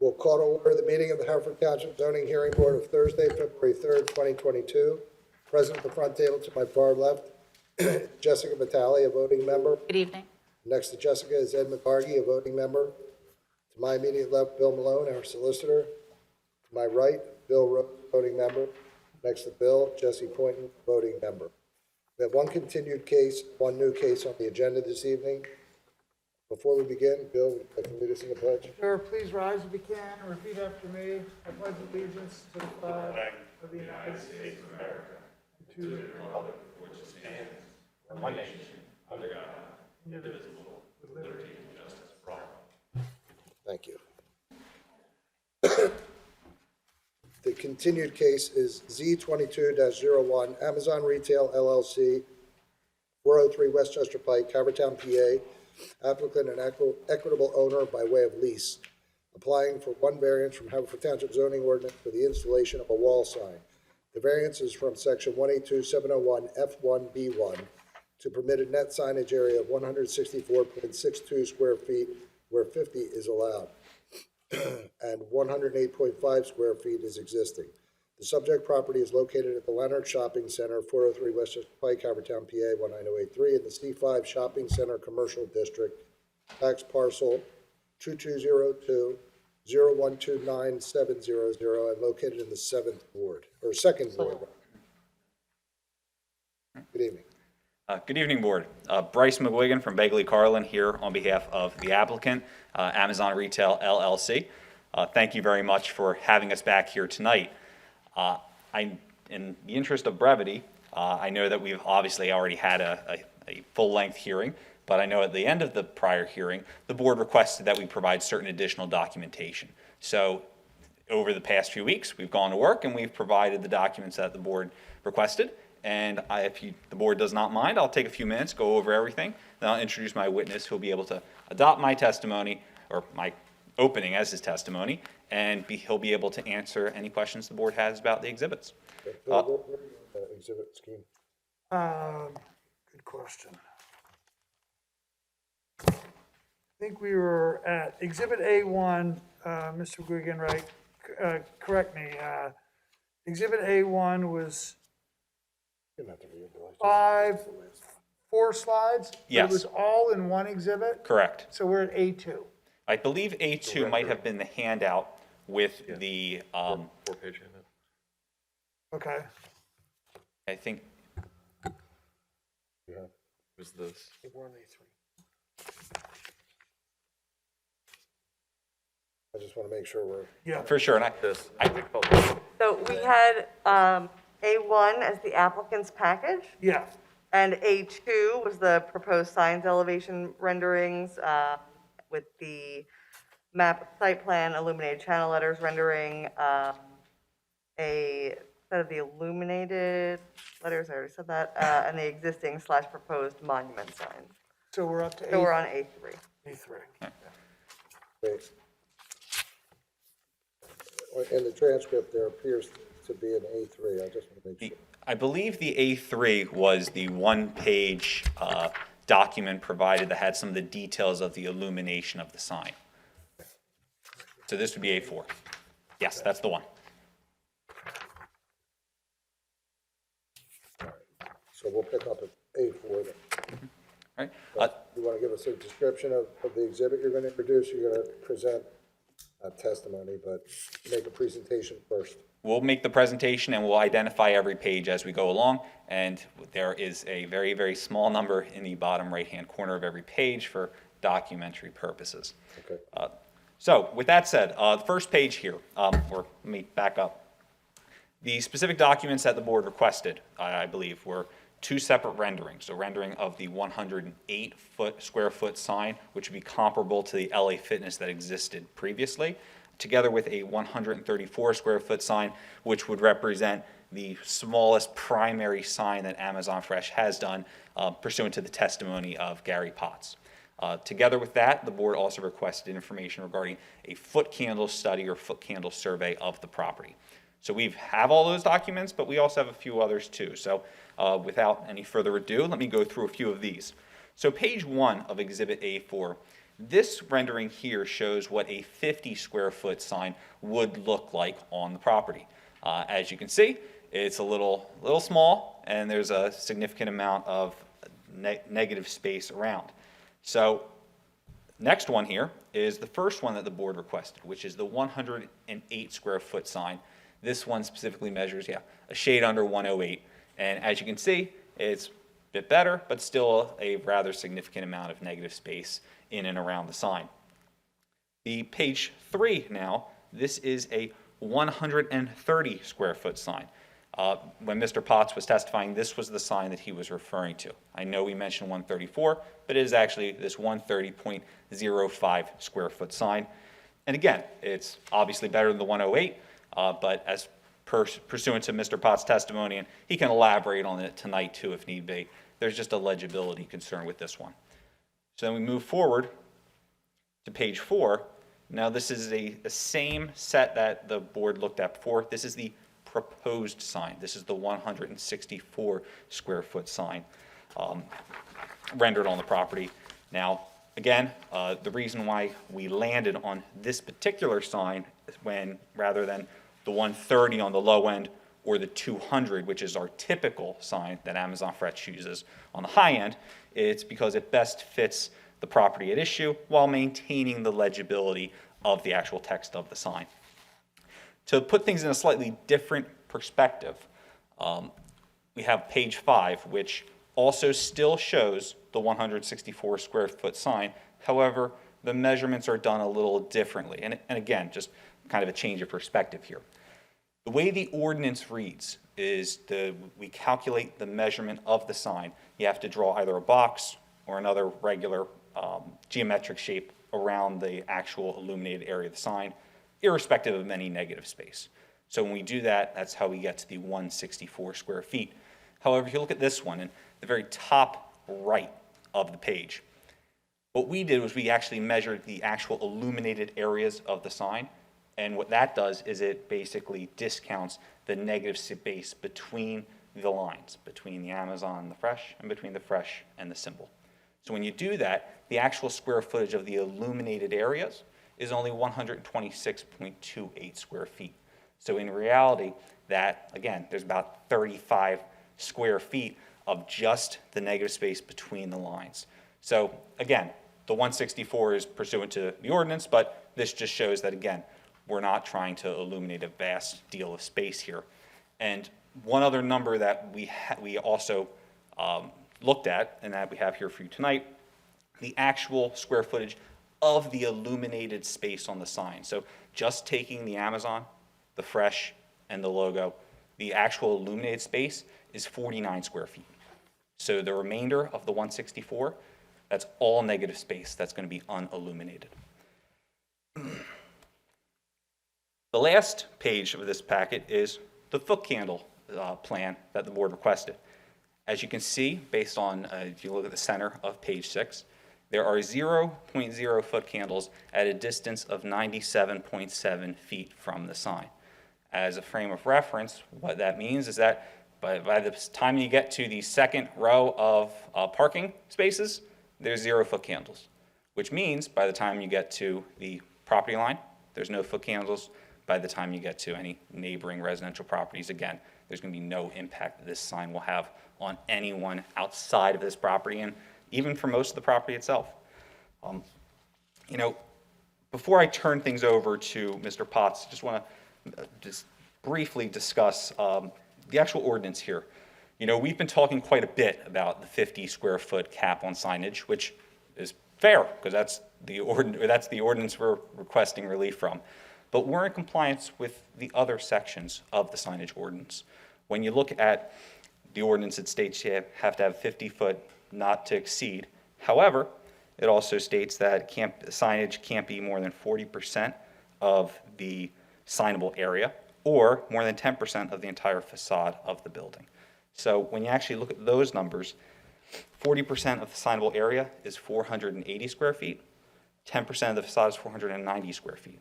We'll call to order the meeting of the Haverford Township Zoning Hearing Board of Thursday, February 3rd, 2022. Present at the front table to my far left, Jessica Vitale, a voting member. Good evening. Next to Jessica is Ed McCargy, a voting member. To my immediate left, Bill Malone, our solicitor. To my right, Bill Rose, voting member. Next to Bill, Jesse Poynton, voting member. We have one continued case, one new case on the agenda this evening. Before we begin, Bill, would you like to lead us in the pledge? Sure, please rise if you can, and repeat after me. I pledge allegiance to the flag of the United States of America, and to the republic which stands one nation, under God, indivisible, with liberty and justice for all. Thank you. The continued case is Z22-01, Amazon Retail LLC, 403 Westchester Pike, Haverford Town, PA. Applicant and equitable owner by way of lease, applying for one variance from Haverford Township zoning ordinance for the installation of a wall sign. The variance is from section 182701 F1B1 to permit a net signage area of 164.62 square feet where 50 is allowed and 108.5 square feet is existing. The subject property is located at the Leonard Shopping Center, 403 Westchester Pike, Haverford Town, PA 19083, in the C5 Shopping Center Commercial District, tax parcel 2202-0129700, and located in the second ward. Good evening. Good evening, Board. Bryce McGuigan from Begley Carlin here on behalf of the applicant, Amazon Retail LLC. Thank you very much for having us back here tonight. In the interest of brevity, I know that we've obviously already had a full-length hearing, but I know at the end of the prior hearing, the board requested that we provide certain additional documentation. So over the past few weeks, we've gone to work and we've provided the documents that the board requested. And if the board does not mind, I'll take a few minutes, go over everything, then I'll introduce my witness who will be able to adopt my testimony, or my opening as his testimony, and he'll be able to answer any questions the board has about the exhibits. Okay. Bill, where are you on the exhibit scheme? Good question. I think we were at Exhibit A1, Mr. Guigan, right? Correct me. Exhibit A1 was You don't have to read it, Bill. 4 slides? But Yes. it was all in one exhibit? Correct. So we're at A2. I believe A2 might have been the handout with the, Four-page handout. Okay. I think, Yeah. Was this? We're on A3. I just want to make sure we're, Yeah. for sure, and This. So we had A1 as the applicant's package, Yeah. and A2 was the proposed signs elevation renderings with the map, site plan, illuminated channel letters rendering, a set of the illuminated letters, I already said that, and the existing / proposed monument signs. So we're up to So we're on A3. A3. great. In the transcript, there appears to be an A3. I just want to make sure. I believe the A3 was the one-page document provided that had some of the details of the illumination of the sign. So this would be A4. Yes, that's the one. All right. So we'll pick up at A4 then. All right. You want to give us a description of the exhibit you're going to introduce? You're going to present a testimony, but make a presentation first. We'll make the presentation and we'll identify every page as we go along. And there is a very, very small number in the bottom right-hand corner of every page for documentary purposes. Okay. So with that said, the first page here, or let me back up. The specific documents that the board requested, I believe, were 2 separate renderings. A rendering of the 108 square foot sign, which would be comparable to the LA Fitness that existed previously, together with a 134 square foot sign, which would represent the smallest primary sign that Amazon Fresh has done, pursuant to the testimony of Gary Potts. Together with that, the board also requested information regarding a foot candle study or foot candle survey of the property. So we have all those documents, but we also have a few others too. So without any further ado, let me go through a few of these. So page 1 of Exhibit A4 This rendering here shows what a 50 square foot sign would look like on the property. As you can see, it's a little small, and there's a significant amount of negative space around. So next one here is the first one that the board requested, which is the 108 square foot sign. This one specifically measures, a shade under 108. And as you can see, it's a bit better, but still a rather significant amount of negative space in and around the sign. The page 3 now, this is a 130 square foot sign. When Mr. Potts was testifying, this was the sign that he was referring to. I know we mentioned 134, but it is actually this 130.05 square foot sign. And again, it's obviously better than the 108, but as pursuant to Mr. Potts' testimony, and he can elaborate on it tonight too if need be, there's just a legibility concern with this one. So then we move forward to page 4. Now this is the same set that the board looked at before. This is the proposed sign. This is the 164 square foot sign rendered on the property. Now, again, the reason why we landed on this particular sign when rather than the 130 on the low end or the 200, which is our typical sign that Amazon Fresh uses on the high end, it's because it best fits the property at issue while maintaining the legibility of the actual text of the sign. To put things in a slightly different perspective, we have page 5, which also still shows the 164 square foot sign. However, the measurements are done a little differently. And again, just kind of a change of perspective here. The way the ordinance reads is we calculate the measurement of the sign. You have to draw either a box or another regular geometric shape around the actual illuminated area of the sign, irrespective of any negative space. So when we do that, that's how we get to the 164 square feet. However, if you look at this one, in the very top right of the page, what we did was we actually measured the actual illuminated areas of the sign, and what that does is it basically discounts the negative space between the lines, between the Amazon and the Fresh, and between the Fresh and the symbol. So when you do that, the actual square footage of the illuminated areas is only 126.28 square feet. So in reality, that, again, there's about 35 square feet of just the negative space between the lines. So again, the 164 is pursuant to the ordinance, but this just shows that, again, we're not trying to illuminate a vast deal of space here. And one other number that we also looked at, and that we have here for you tonight, the actual square footage of the illuminated space on the sign. So just taking the Amazon, the Fresh, and the logo, the actual illuminated space is 49 square feet. So the remainder of the 164, that's all negative space that's going to be unilluminated. The last page of this packet is the foot candle plan that the board requested. As you can see, based on, if you look at the center of page 6, there are 0.0 foot candles at a distance of 97.7 feet from the sign. As a frame of reference, what that means is that by the time you get to the second row of parking spaces, there's 0 foot candles, which means by the time you get to the property line, there's no foot candles. By the time you get to any neighboring residential properties, again, there's going to be no impact that this sign will have on anyone outside of this property, and even for most of the property itself. Before I turn things over to Mr. Potts, I just want to just briefly discuss the actual ordinance here. We've been talking quite a bit about the 50 square foot cap on signage, which is fair because that's the ordinance we're requesting relief from. But we're in compliance with the other sections of the signage ordinance. When you look at the ordinance, it states you have to have 50 foot not to exceed. However, it also states that signage can't be more than 40% of the signable area or more than 10% of the entire facade of the building. So when you actually look at those numbers, 40% of the signable area is 480 square feet, 10% of the facade is 490 square feet.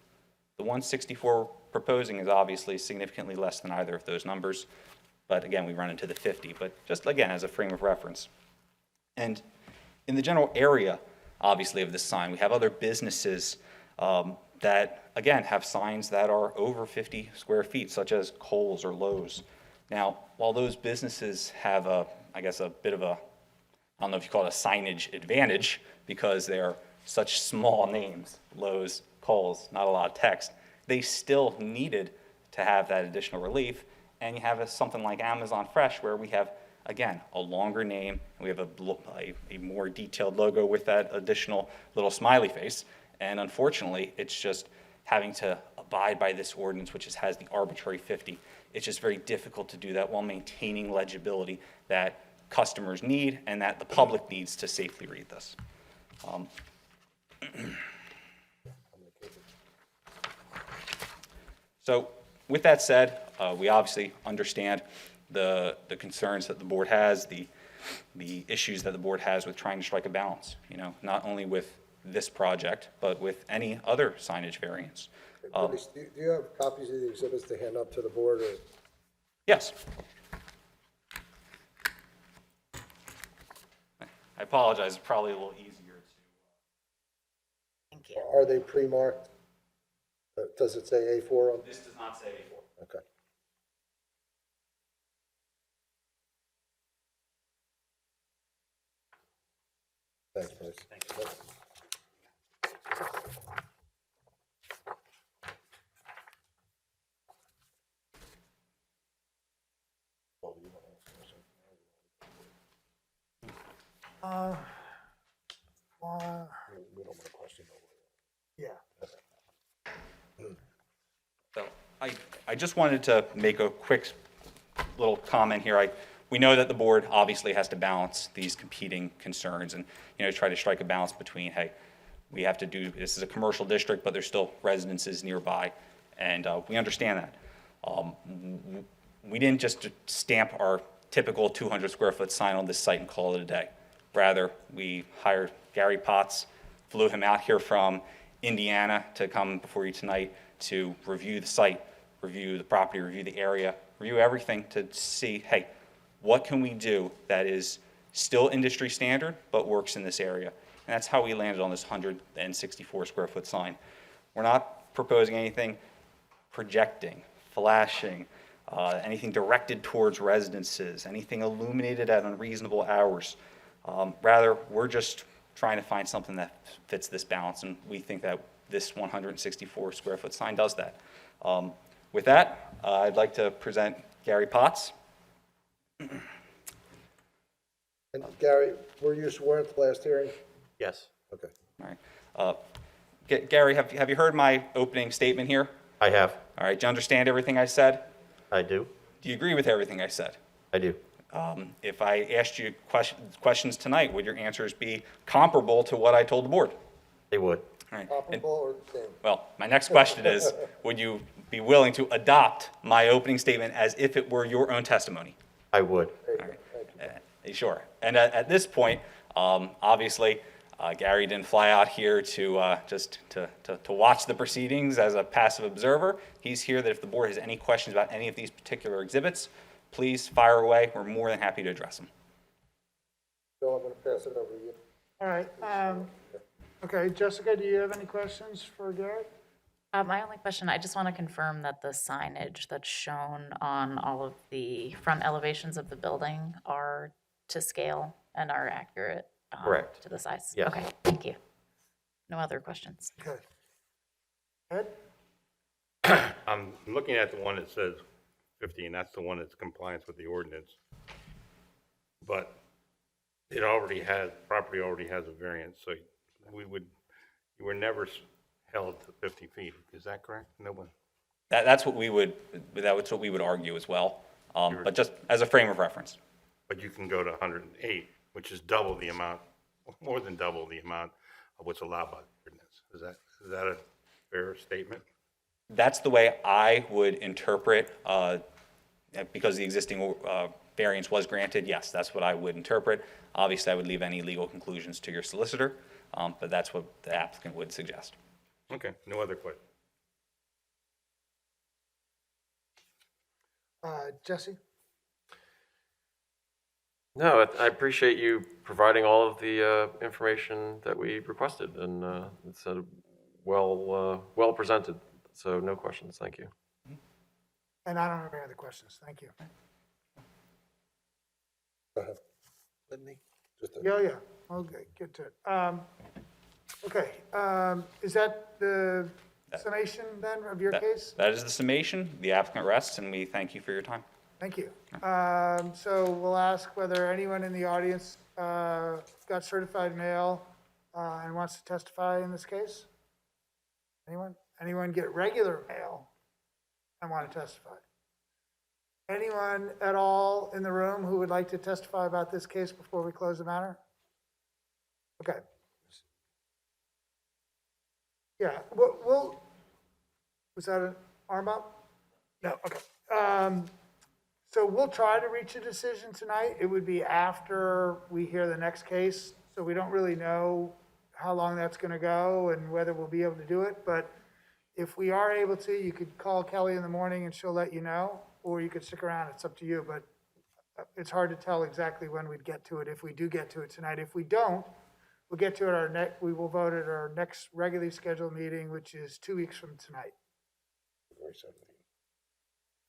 The 164 proposing is obviously significantly less than either of those numbers, but again, we run into the 50, but just again, as a frame of reference. And in the general area obviously, of this sign. We have other businesses that, again, have signs that are over 50 square feet, such as Kohl's or Lowe's. Now, while those businesses have I guess, a bit of I don't know if you call it a signage advantage, because they're such small names, Lowe's, Kohl's, not a lot of text, they still needed to have that additional relief. And you have something like Amazon Fresh, where we have, again, a longer name, and we have a more detailed logo with that additional little smiley face. And unfortunately, it's just having to abide by this ordinance, which has the arbitrary 50. It's just very difficult to do that while maintaining legibility that customers need and that the public needs to safely read this. So with that said, we obviously understand the concerns that the board has, the issues that the board has with trying to strike a balance, not only with this project, but with any other signage variance. Denise, do you have copies of the exhibits to hand up to the board, or Yes. I apologize, it's probably a little easier to. Thank you. are they pre-marked? Does it say A4 on? This does not say A4. Okay. Thanks, Bryce. We don't want to question over it. Yeah. So I just wanted to make a quick little comment here. We know that the board obviously has to balance these competing concerns and, try to strike a balance between, hey, we have to do, this is a commercial district, but there's still residences nearby, and we understand that. We didn't just stamp our typical 200 square foot sign on this site and call it a day. Rather, we hired Gary Potts, flew him out here from Indiana to come before you tonight to review the site, review the property, review the area, review everything to see, hey, what can we do that is still industry standard but works in this area? And that's how we landed on this 164 square foot sign. We're not proposing anything projecting, flashing, anything directed towards residences, anything illuminated at unreasonable hours. Rather, we're just trying to find something that fits this balance, and we think that this 164 square foot sign does that. With that, I'd like to present Gary Potts. And Gary, were you sworn at the last hearing? Yes, Okay. All right. Gary, have you heard my opening statement here? I have. All right, do you understand everything I said? I do. Do you agree with everything I said? I do. If I asked you questions tonight, would your answers be comparable to what I told the board? They would. All right. Comparable or the same? Well, my next question is, would you be willing to adopt my opening statement as if it were your own testimony? I would. There you go. Thank you. Sure. And at this point, obviously, Gary didn't fly out here to just to watch the proceedings as a passive observer. He's here that if the board has any questions about any of these particular exhibits, please fire away. We're more than happy to address them. Bill, I'm going to pass it over to you. All right. Okay, Jessica, do you have any questions for Garrett? My only question, I just want to confirm that the signage that's shown on all of the front elevations of the building are to scale and are accurate Correct. to the size? Yes. Okay, thank you. No other questions. Okay. Ed? I'm looking at the one that says 50, and that's the one that's compliance with the ordinance. But it already has, property already has a variance, so you were never held to 50 feet. Is that correct? No one? That's what we would argue as well, but just as a frame of reference. But you can go to 108, which is double the amount, more than double the amount of what's allowed by the ordinance. Is that a fair statement? That's the way I would interpret, because the existing variance was granted, yes, that's what I would interpret. Obviously, I would leave any legal conclusions to your solicitor, but that's what the applicant would suggest. Okay, no other question. Jesse? No, I appreciate you providing all of the information that we requested, and it's well presented. So no questions. Thank you. And I don't have any other questions. Thank you. Go ahead. Just a- Yeah. Okay, get to it. Okay, is that the summation then of your case? That is the summation. The applicant rests, and we thank you for your time. Thank you. So we'll ask whether anyone in the audience got certified mail and wants to testify in this case? Anyone? Anyone get regular mail and want to testify? Anyone at all in the room who would like to testify about this case before we close the matter? Okay. Yeah, was that an arm up? No, okay. So we'll try to reach a decision tonight. It would be after we hear the next case, so we don't really know how long that's gonna go and whether we'll be able to do it, but if we are able to, you could call Kelly in the morning and she'll let you know, or you could stick around, it's up to you, but it's hard to tell exactly when we'd get to it, if we do get to it tonight. If we don't, we'll get to it we will vote at our next regularly scheduled meeting, which is 2 weeks from tonight.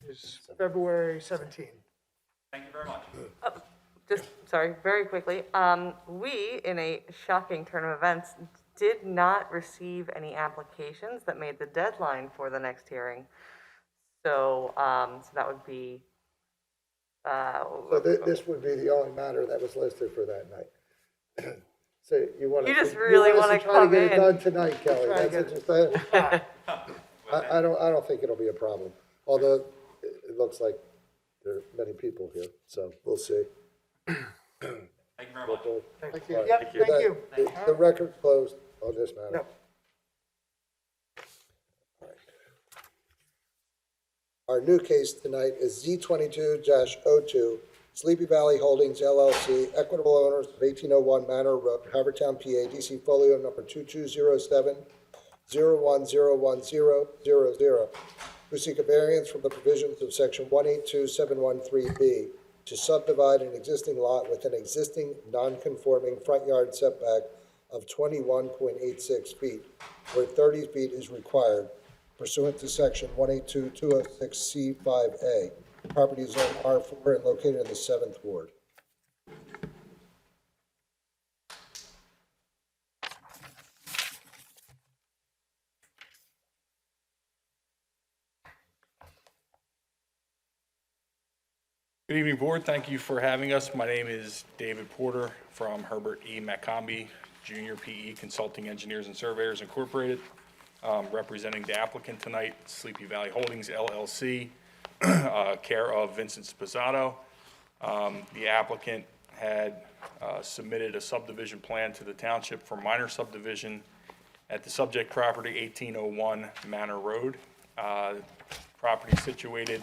Is February 17th. Thank you very much. Sorry, very quickly. We, in a shocking turn of events, did not receive any applications that made the deadline for the next hearing. So, so that would be, So this would be the only matter that was listed for that night. So you want to. You just really wanna come Try to get it in. done tonight, Kelly, Try to that's get what you're saying? I don't think it'll be a problem, although it looks like there are many people here, so we'll see. Thank you very much. Thank you. All right. Yep, thank you. The record closed on this matter. Yep. Our new case tonight is Z22-02, Sleepy Valley Holdings LLC, equitable owners of 1801 Manor Road, Havertown, PA, DC folio number 2207-01010000, who seek a variance from the provisions of section 182713B to subdivide an existing lot with an existing non-conforming front yard setback of 21.86 feet, where 30 feet is required pursuant to section 182206C5A. Property is zone R4 and located in the 7th Ward. Good evening, Board. Thank you for having us. My name is David Porter from Herbert E. Macombi, Junior PE Consulting Engineers and Surveyors Incorporated, representing the applicant tonight, Sleepy Valley Holdings LLC, care of Vincent Sposato. The applicant had submitted a subdivision plan to the township for minor subdivision at the subject property, 1801 Manor Road. Property situated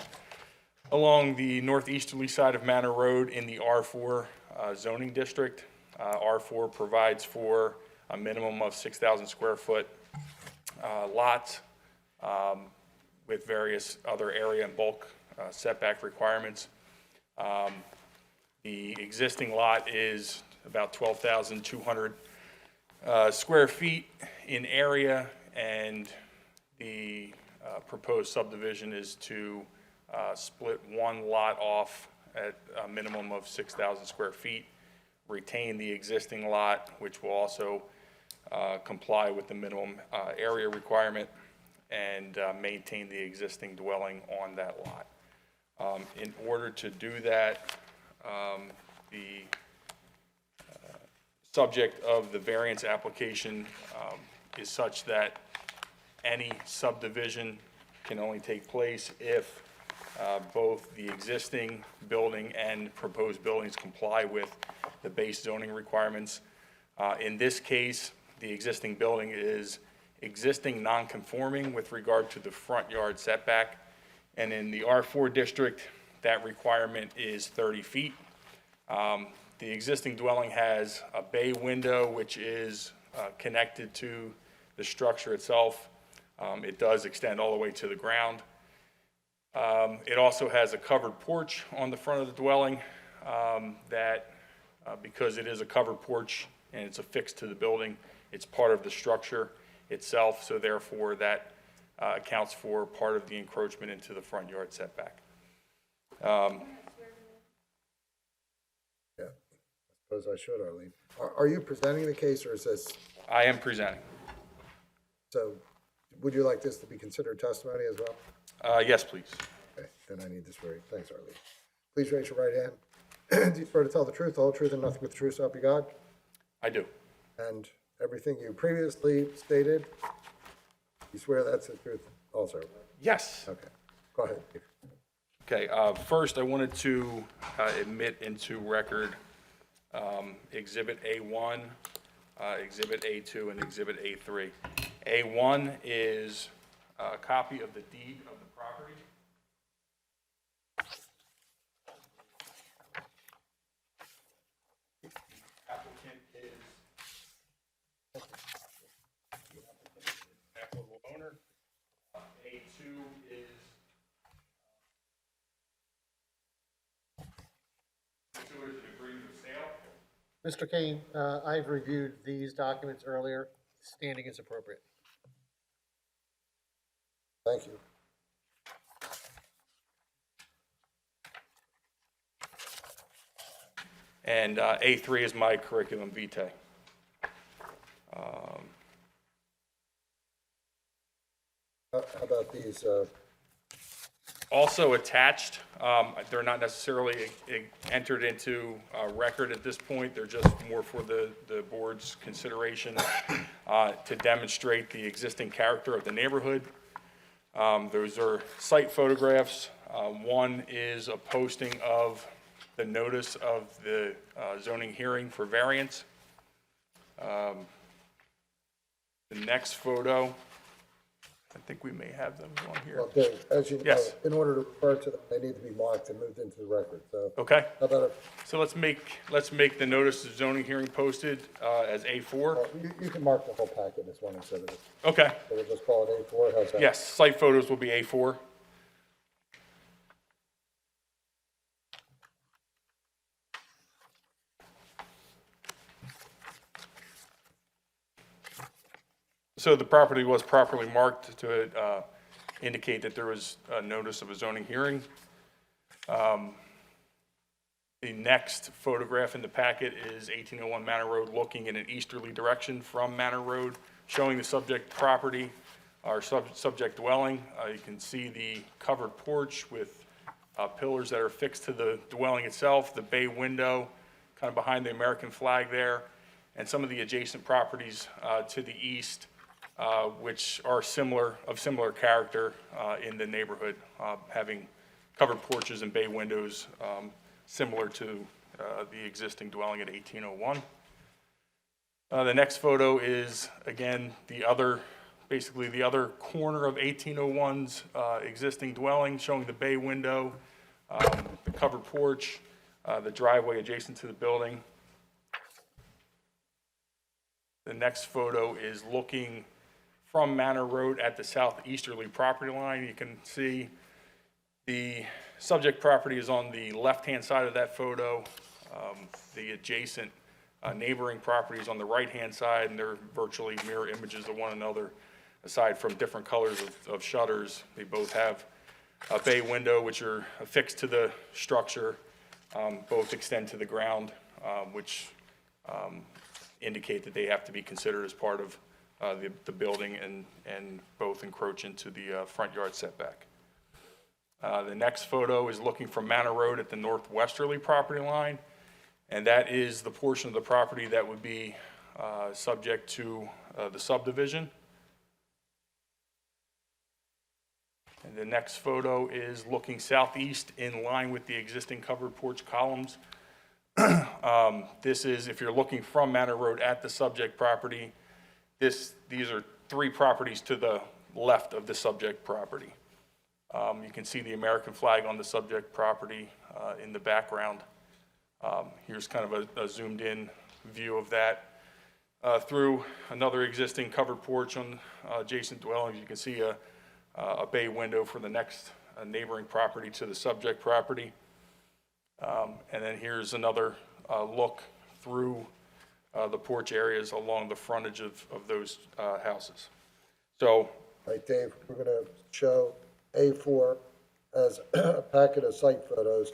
along the northeasterly side of Manor Road in the R4 zoning district. R4 provides for a minimum of 6,000 square foot lots with various other area and bulk setback requirements. The existing lot is about 12,200 square feet in area, and the proposed subdivision is to split one lot off at a minimum of 6,000 square feet, retain the existing lot, which will also comply with the minimum area requirement, and maintain the existing dwelling on that lot. In order to do that, the subject of the variance application is such that any subdivision can only take place if both the existing building and proposed buildings comply with the base zoning requirements. In this case, the existing building is existing non-conforming with regard to the front yard setback. And in the R4 district, that requirement is 30 feet. The existing dwelling has a bay window, which is connected to the structure itself. It does extend all the way to the ground. It also has a covered porch on the front of the dwelling that Because it is a covered porch and it's affixed to the building, it's part of the structure itself, so therefore that accounts for part of the encroachment into the front yard setback. Yeah. I suppose I should, Arlene. Are you presenting the case, or is this, I am presenting. so would you like this to be considered testimony as well? Yes, please. Okay, then I need this very, thanks, Arlene. Please raise your right hand. Do you swear to tell the truth, the whole truth, and nothing but the truth, so help you God? I do. And everything you previously stated, you swear that's the truth also? Yes. Okay, go ahead. Okay, first, I wanted to admit into record Exhibit A1, Exhibit A2, and Exhibit A3. A1 is a copy of the deed of the property. The applicant is equitable owner. A2 is an agreement of sale. Mr. Kane, I've reviewed these documents earlier. Standing is appropriate. Thank you. And A3 is my curriculum vitae. How about these, Also attached, they're not necessarily entered into record at this point. They're just more for the board's consideration to demonstrate the existing character of the neighborhood. Those are site photographs. One is a posting of the notice of the zoning hearing for variance. The next photo, I think we may have them on here. well, Dave, as you know, Yes. in order to refer to them, they need to be marked and moved into the record, so. Okay, How about, so let's make the notice of zoning hearing posted as A4. you can mark the whole packet as one instead of this, Okay, so we'll just call it A4, how's that? yes, site photos will be A4. So the property was properly marked to indicate that there was a notice of a zoning hearing. The next photograph in the packet is 1801 Manor Road, looking in an easterly direction from Manor Road, showing the subject property, our subject dwelling. You can see the covered porch with pillars that are fixed to the dwelling itself, the bay window, kind of behind the American flag there, and some of the adjacent properties to the east, which are similar character in the neighborhood, having covered porches and bay windows similar to the existing dwelling at 1801. The next photo is, again, basically the other corner of 1801's existing dwelling, showing the bay window, the covered porch, the driveway adjacent to the building. The next photo is looking from Manor Road at the southeasterly property line. You can see the subject property is on the left-hand side of that photo. The adjacent neighboring property is on the right-hand side, and they're virtually mirror images of one another, aside from different colors of shutters. They both have a bay window, which are affixed to the structure. Both extend to the ground, which indicate that they have to be considered as part of the building, and both encroach into the front yard setback. The next photo is looking from Manor Road at the northwesterly property line, and that is the portion of the property that would be subject to the subdivision. And the next photo is looking southeast in line with the existing covered porch columns. This is, if you're looking from Manor Road at the subject property, these are three properties to the left of the subject property. You can see the American flag on the subject property in the background. Here's kind of a zoomed in view of that. Through another existing covered porch on adjacent dwellings, you can see a bay window for the next neighboring property to the subject property. And then here's another look through the porch areas along the frontage of those houses. So, All right, Dave, we're going to show A4 as a packet of site photos,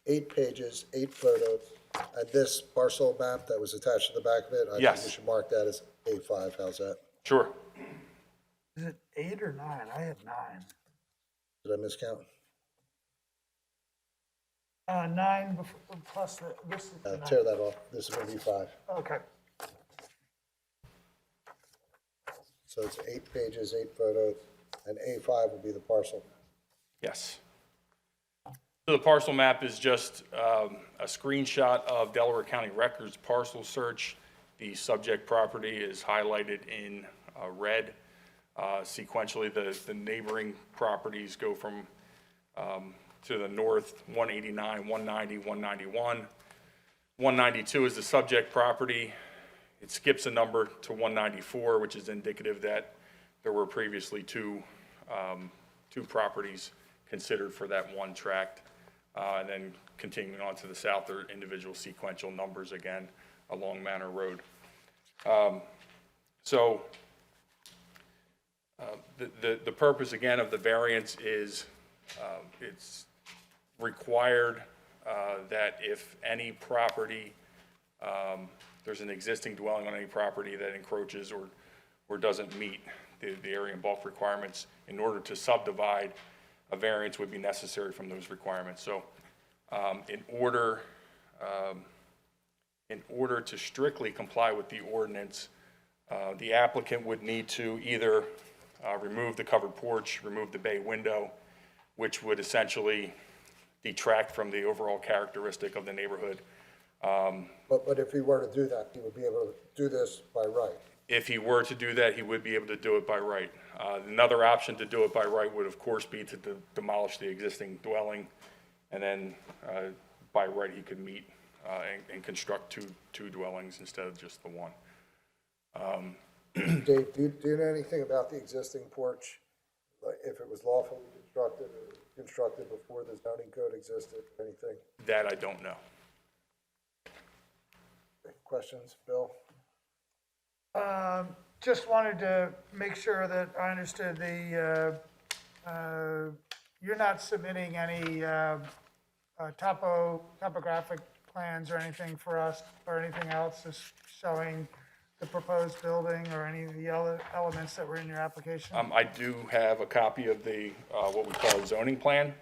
8 pages, 8 photos, and this parcel map that was attached to the back of it, I think Yes. we should mark that as A5. How's that? sure. Is it 8 or 9? I had 9. Did I miscount? 9 plus this is the 9. Tear that off. This is going to be 5. Okay. So it's 8 pages, 8 photos, and A5 will be the parcel. Yes. So the parcel map is just a screenshot of Delaware County Records parcel search. The subject property is highlighted in red. Sequentially, the neighboring properties go from to the north, 189, 190, 191. 192 is the subject property. It skips a number to 194, which is indicative that there were previously two properties considered for that one tract. And then continuing on to the south, there are individual sequential numbers again along Manor Road. The purpose again of the variance is it's required that if any property, there's an existing dwelling on any property that encroaches or doesn't meet the area and bulk requirements, in order to subdivide, a variance would be necessary from those requirements. So in order to strictly comply with the ordinance, the applicant would need to either remove the covered porch, remove the bay window, which would essentially detract from the overall characteristic of the neighborhood. But if he were to do that, he would be able to do this by right. If he were to do that, he would be able to do it by right. Another option to do it by right would, of course, be to demolish the existing dwelling, and then by right, he could meet and construct two dwellings instead of just the one. Dave, do you know anything about the existing porch? Like if it was lawfully constructed or constructed before the zoning code existed, or anything? That I don't know. Questions, Bill? Just wanted to make sure that I understood you're not submitting any topographic plans or anything for us, or anything else just showing the proposed building or any of the other elements that were in your application? I do have a copy of the, what we call a zoning plan.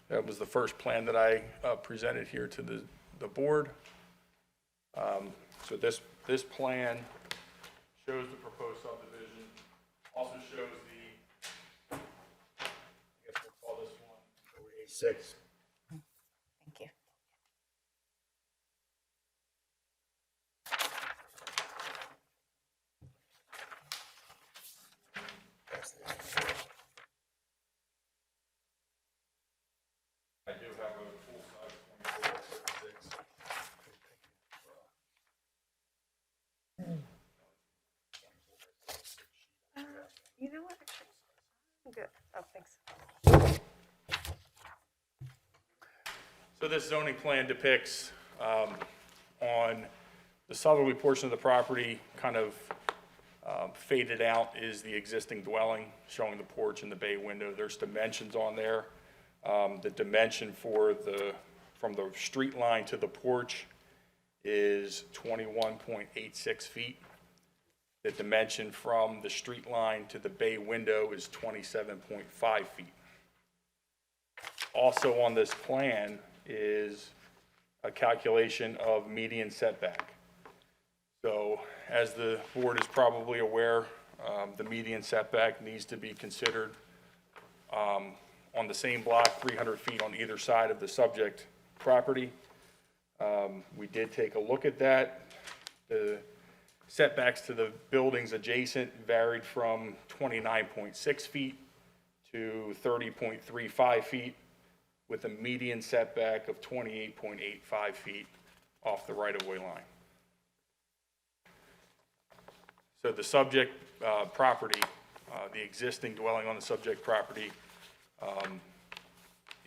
That was the first plan that I presented here to the board. So this plan shows the proposed subdivision, also shows the, I guess we'll call this one 6. Thank you. I do have a full-size 24/36. You know what? Actually, I'm good. Oh, thanks. So this zoning plan depicts on the southerly portion of the property, kind of faded out, is the existing dwelling, showing the porch and the bay window. There's dimensions on there. The dimension from the street line to the porch is 21.86 feet. The dimension from the street line to the bay window is 27.5 feet. Also on this plan is a calculation of median setback. So as the board is probably aware, the median setback needs to be considered on the same block, 300 feet on either side of the subject property. We did take a look at that. The setbacks to the buildings adjacent varied from 29.6 feet to 30.35 feet, with a median setback of 28.85 feet off the right-of-way line. So the subject property, the existing dwelling on the subject property,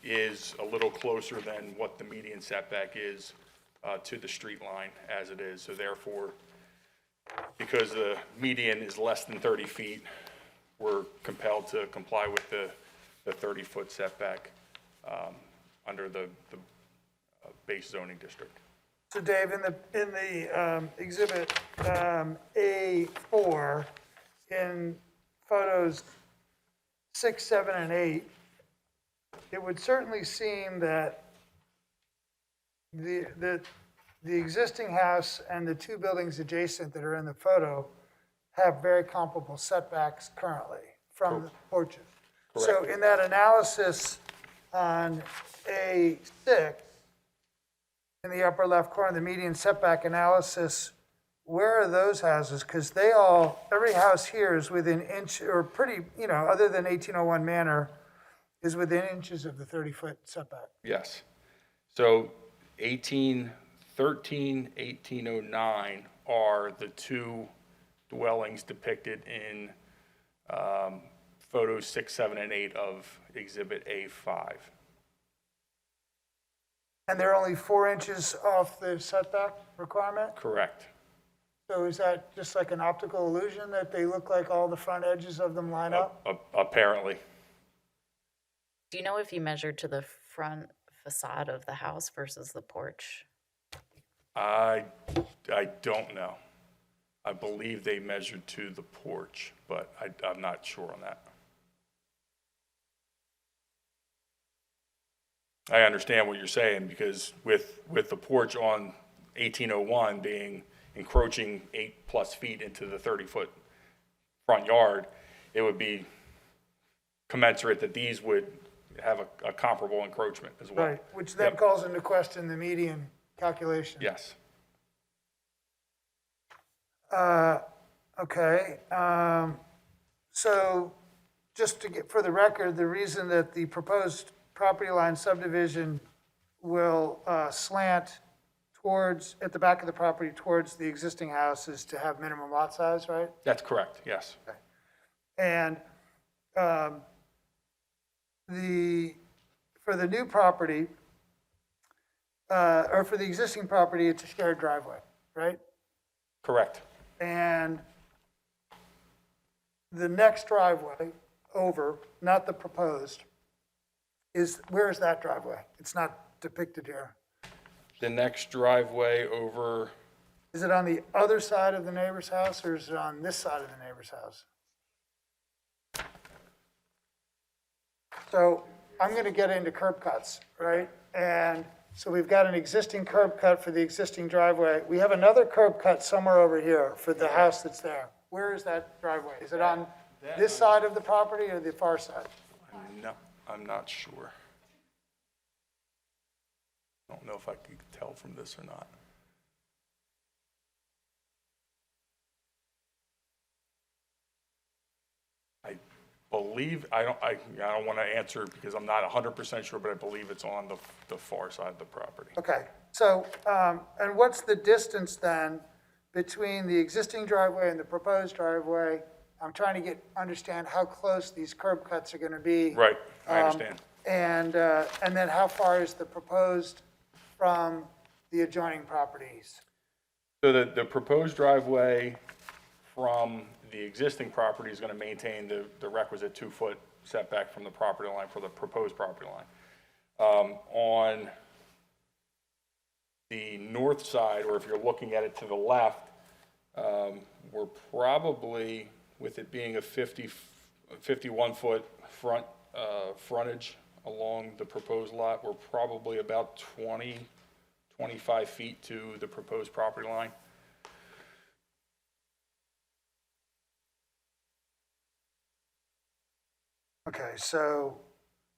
is a little closer than what the median setback is to the street line as it is. So therefore, because the median is less than 30 feet, we're compelled to comply with the 30-foot setback under the base zoning district. So Dave, in the exhibit A4, in photos 6, 7, and 8, it would certainly seem that the existing house and the two buildings adjacent that are in the photo have very comparable setbacks currently from the porches. So in that analysis on A6, in the upper left corner, the median setback analysis, where are those houses? Because every house here is within inch, or pretty, other than 1801 Manor, is within inches of the 30-foot setback. Yes. So 1813, 1809 are the two dwellings depicted in photos 6, 7, and 8 of Exhibit A5. And they're only 4 inches off the setback requirement? Correct. So is that just like an optical illusion that they look like all the front edges of them line up? Apparently. Do you know if you measured to the front facade of the house versus the porch? I don't know. I believe they measured to the porch, but I'm not sure on that. I understand what you're saying, because with the porch on 1801 being encroaching 8+ feet into the 30-foot front yard, it would be commensurate that these would have a comparable encroachment as well. Right, which then calls into question the median calculation. Yes. Okay, so just to get, for the record, the reason that the proposed property line subdivision will slant towards, at the back of the property, towards the existing house is to have minimum lot size, right? That's correct, yes. And for the new property, or for the existing property, it's a shared driveway, right? Correct. And the next driveway over, not the proposed, where is that driveway? It's not depicted here. The next driveway over, Is it on the other side of the neighbor's house, or is it on this side of the neighbor's house? So I'm going to get into curb cuts, right? And so we've got an existing curb cut for the existing driveway. We have another curb cut somewhere over here for the house that's there. Where is that driveway? Is it on this side of the property or the far side? no, I'm not sure. I don't know if I can tell from this or not. I believe, I don't want to answer because I'm not 100% sure, but I believe it's on the far side of the property. Okay, so, and what's the distance then between the existing driveway and the proposed driveway? I'm trying to understand how close these curb cuts are going to be. Right, I understand. And then how far is the proposed from the adjoining properties? So the proposed driveway from the existing property is going to maintain the requisite 2-foot setback from the property line for the proposed property line. On the north side, or if you're looking at it to the left, we're probably, with it being a 51-foot frontage along the proposed lot, we're probably about 25 feet to the proposed property line. Okay, so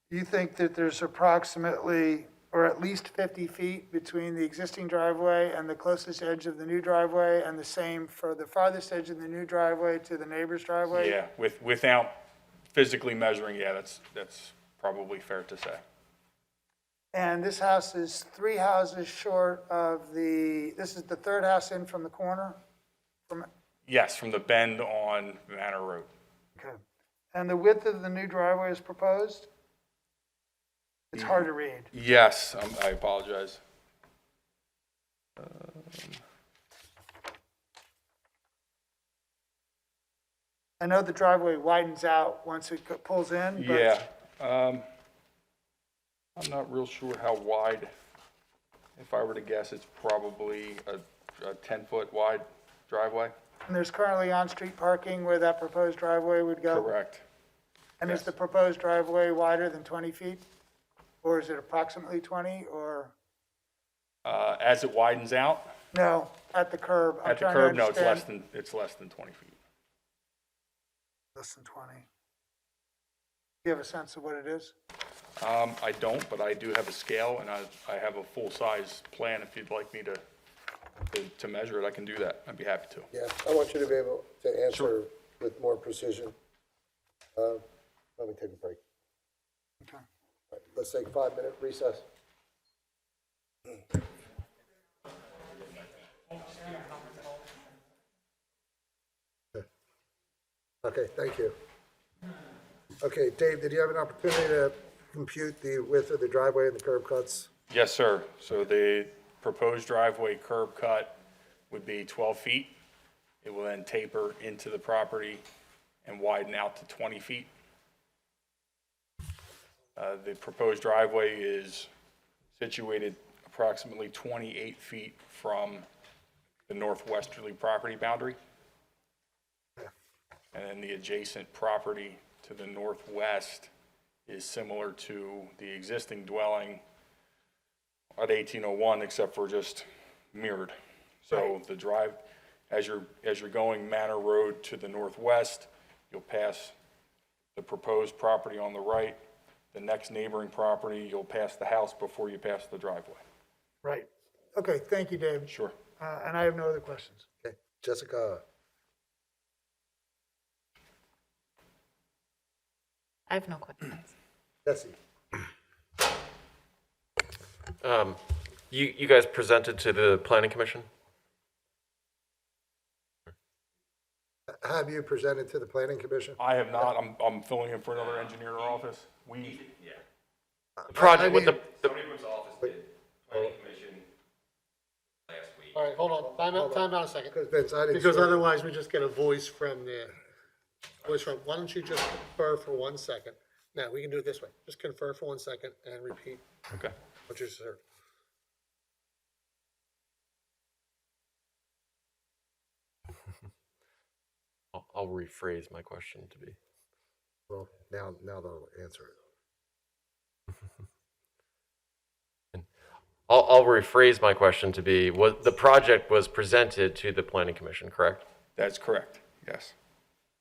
you think that there's approximately, or at least 50 feet between the existing driveway and the closest edge of the new driveway, and the same for the farthest edge of the new driveway to the neighbor's driveway? Yeah, without physically measuring, yeah, that's probably fair to say. And this house is 3 houses short of this is the third house in from the corner? Yes, from the bend on Manor Road. Okay. And the width of the new driveway is proposed? It's hard to read. Yes, I apologize. I know the driveway widens out once it pulls in, but. Yeah, I'm not real sure how wide. If I were to guess, it's probably a 10-foot wide driveway. And there's currently on-street parking where that proposed driveway would go? Correct. And is yes. the proposed driveway wider than 20 feet? Or is it approximately 20, or, As it widens out, no, at the curb? I'm at the trying to curb, no, it's understand. less than 20 feet. Less than 20. Do you have a sense of what it is? I don't, but I do have a scale, and I have a full-size plan. If you'd like me to measure it, I can do that. I'd be happy to. Yeah, I want you to be able to answer with more precision. Let me take a break. Okay. All right, let's take a 5-minute recess. Okay, thank you. Okay, Dave, did you have an opportunity to compute the width of the driveway and the curb cuts? Yes, sir. So the proposed driveway curb cut would be 12 feet. It will then taper into the property and widen out to 20 feet. The proposed driveway is situated approximately 28 feet from the northwesterly property boundary. And then the adjacent property to the northwest is similar to the existing dwelling at 1801, except for just mirrored. So the drive, as you're going Manor Road to the northwest, you'll pass the proposed property on the right. The next neighboring property, you'll pass the house before you pass the driveway. Right. Okay, thank you, Dave. Sure. And I have no other questions. Okay, Jessica, I have no questions. Jesse, You guys presented to the planning commission? have you presented to the planning commission? I have not, I'm filling in for another engineer in our office. Project with the, All right, hold on, time out a second. Because Vince, I didn't. Because swear- otherwise we just get a voice from why don't you just confer for 1 second? Now, we can do it this way. Just confer for 1 second and repeat Okay. what you just heard. I'll rephrase my question to be. Well, now they'll answer it. I'll rephrase my question to be, what, the project was presented to the planning commission, correct? That's correct, yes.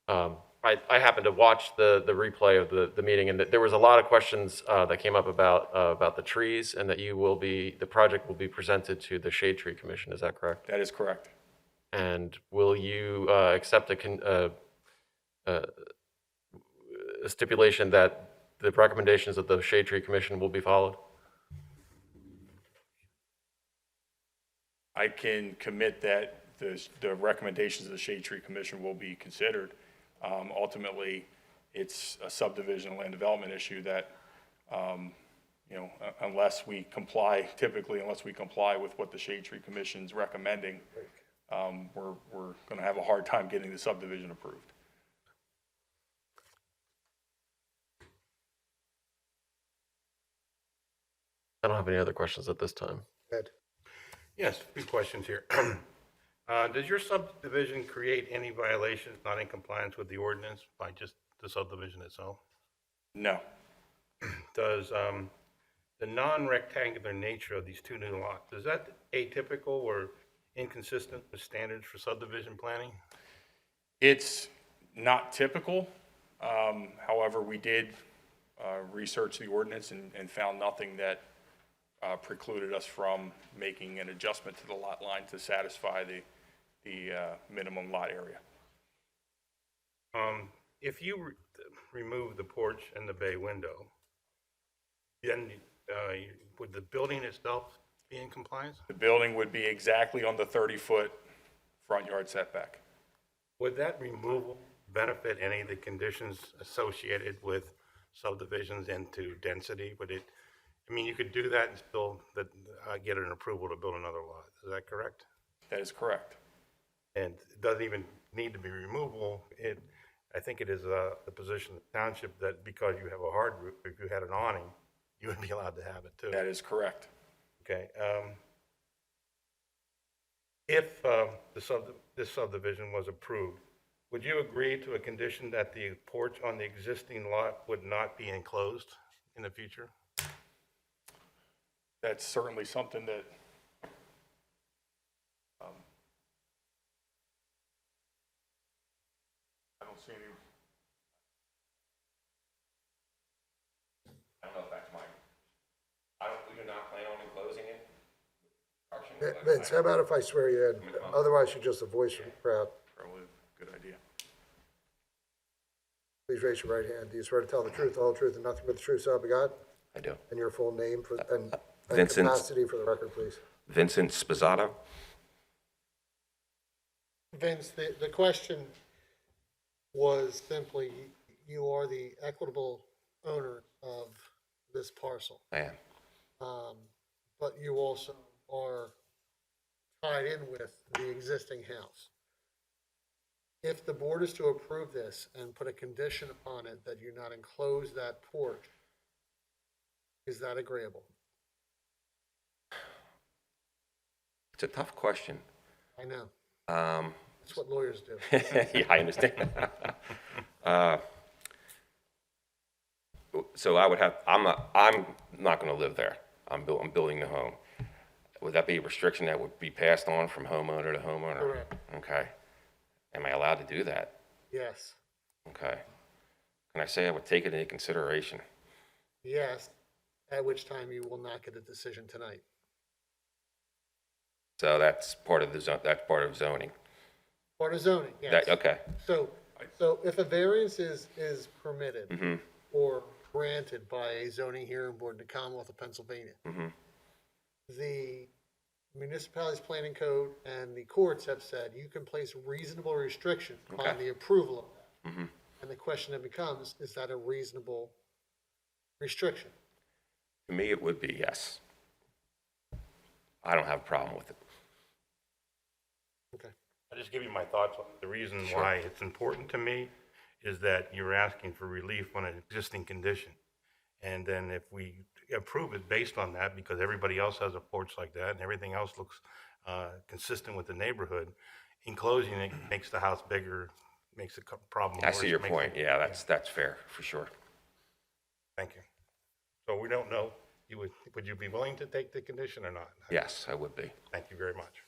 I happened to watch the replay of the meeting, and there was a lot of questions that came up about the trees, and that the project will be presented to the Shade Tree Commission, is that correct? That is correct. And will you accept a stipulation that the recommendations of the Shade Tree Commission will be followed? I can commit that the recommendations of the Shade Tree Commission will be considered. Ultimately, it's a subdivision land development issue that, unless we comply with what the Shade Tree Commission's recommending, we're going to have a hard time getting the subdivision approved. I don't have any other questions at this time. Ed? Yes, a few questions here. Does your subdivision create any violations not in compliance with the ordinance by just the subdivision itself? No, Does the non-rectangular nature of these two new lots, is that atypical or inconsistent with standards for subdivision planning? it's not typical. However, we did research the ordinance and found nothing that precluded us from making an adjustment to the lot line to satisfy the minimum lot area. If you remove the porch and the bay window, then would the building itself be in compliance? The building would be exactly on the 30-foot front yard setback. Would that removal benefit any of the conditions associated with subdivisions into density? Would it I mean, you could do that and still get an approval to build another lot. Is that correct? That is correct. And it doesn't even need to be removable. I think it is the position of the township that because you have a hard roof, if you had an awning, you would be allowed to have it too. That is correct. Okay. If this subdivision was approved, would you agree to a condition that the porch on the existing lot would not be enclosed in the future? That's certainly something that I don't see any. I don't know if that's mine. We do not plan on enclosing it. Vince, how about if I swear you in? Otherwise, you're just a voice from the crowd. Probably a good idea. Please raise your right hand. Do you swear to tell the truth, the whole truth, and nothing but the truth, so help you God? I do. And your full name and Vincent. capacity for the record, please. Vincent Spizzato. Vince, the question was simply, you are the equitable owner of this parcel, I am. but you also are tied in with the existing house. If the board is to approve this and put a condition upon it that you not enclose that porch, is that agreeable? It's a tough question. I know, Um, that's what lawyers do. yeah, I understand. So I would have, I'm not going to live there. I'm building the home. Would that be a restriction that would be passed on from homeowner to homeowner? Correct. Okay. Am I allowed to do that? Yes, Okay. Can I say I would take it into consideration? yes, at which time you will not get a decision tonight. So that's part of that's part of zoning. Part of zoning, yes. Okay. So if a variance is permitted or granted by a zoning hearing board in the Commonwealth of Pennsylvania, the municipality's planning code and the courts have said you can place reasonable restrictions on Okay. the approval of that. And the question then becomes, is that a reasonable restriction? To me, it would be yes. I don't have a problem with it. Okay. I'll just give you my thoughts on it. The reason why it's important to me is that you're asking for relief on an existing condition. And then if we approve it based on that, because everybody else has a porch like that and everything else looks consistent with the neighborhood, enclosing it makes the house bigger, makes the problem I worse. see your makes point. it- Yeah, that's fair, for sure. Thank you. So we don't know, would you be willing to take the condition or not? Yes, I would be. Thank you very much.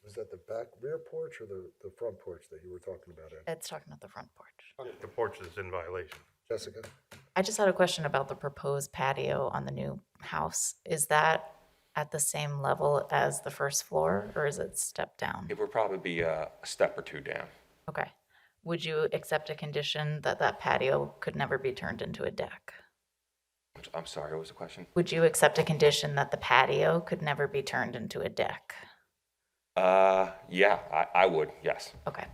Was that the back rear porch or the front porch that you were talking about, Ed? It's talking about the front porch. The porch is in violation. Jessica? I just had a question about the proposed patio on the new house. Is that at the same level as the first floor, or is it stepped down? It would probably be a step or two down. Okay. Would you accept a condition that that patio could never be turned into a deck? I'm sorry, what was the question? Would you accept a condition that the patio could never be turned into a deck? Yeah, I would, yes. Okay.